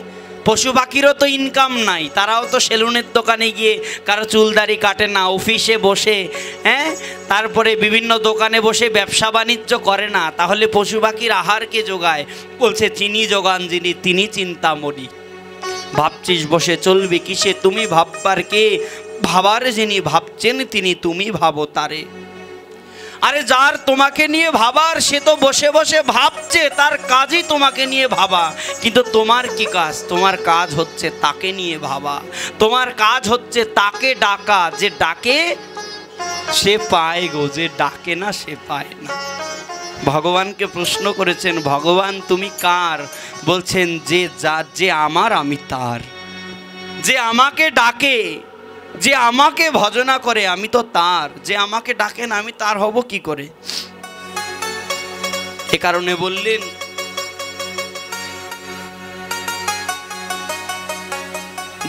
পশু পাখিরও তো ইনকাম নাই, তারাও তো সেলুনের দোকানে গিয়ে কারো চুলদারি কাটে না, অফিসে বসে তারপরে বিভিন্ন দোকানে বসে ব্যবসা বাণিজ্য করে না, তাহলে পশু পাখির আহারকে যোগায়। বলছে চিনি যোগান যিনি তিনি চিন্তামণি। ভাবছিস বসে চলবি কিসে, তুমি ভাববার কে, ভাবার যিনি ভাবছেন তিনি তুমি ভাবো তারে। আরে যার তোমাকে নিয়ে ভাবার সে তো বসে বসে ভাবছে, তার কাজই তোমাকে নিয়ে ভাবা। কিন্তু তোমার কি কাজ? তোমার কাজ হচ্ছে তাকে নিয়ে ভাবা, তোমার কাজ হচ্ছে তাকে ডাকা। যে ডাকে সে পায় গো, যে ডাকে না সে পায় না। ভগবানকে প্রশ্ন করেছেন, ভগবান তুমি কার? বলছেন যে আমার আমি তার। যে আমাকে ডাকে, যে আমাকে ভজনা করে আমি তো তার। যে আমাকে ডাকে না আমি তার হব কি করে? এ কারণে বললেন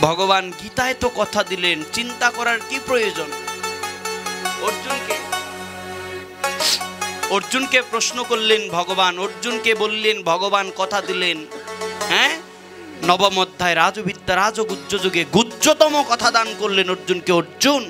ভগবান গীতায় তো কথা দিলেন, চিন্তা করার কি প্রয়োজন? অর্জুনকে প্রশ্ন করলেন ভগবান, অর্জুনকে বললেন ভগবান কথা দিলেন। নবম অধ্যায় রাজবিদ্যা রাজগুহ্য যুগে গুহ্যতম কথা দান করলেন অর্জুনকে। অর্জুন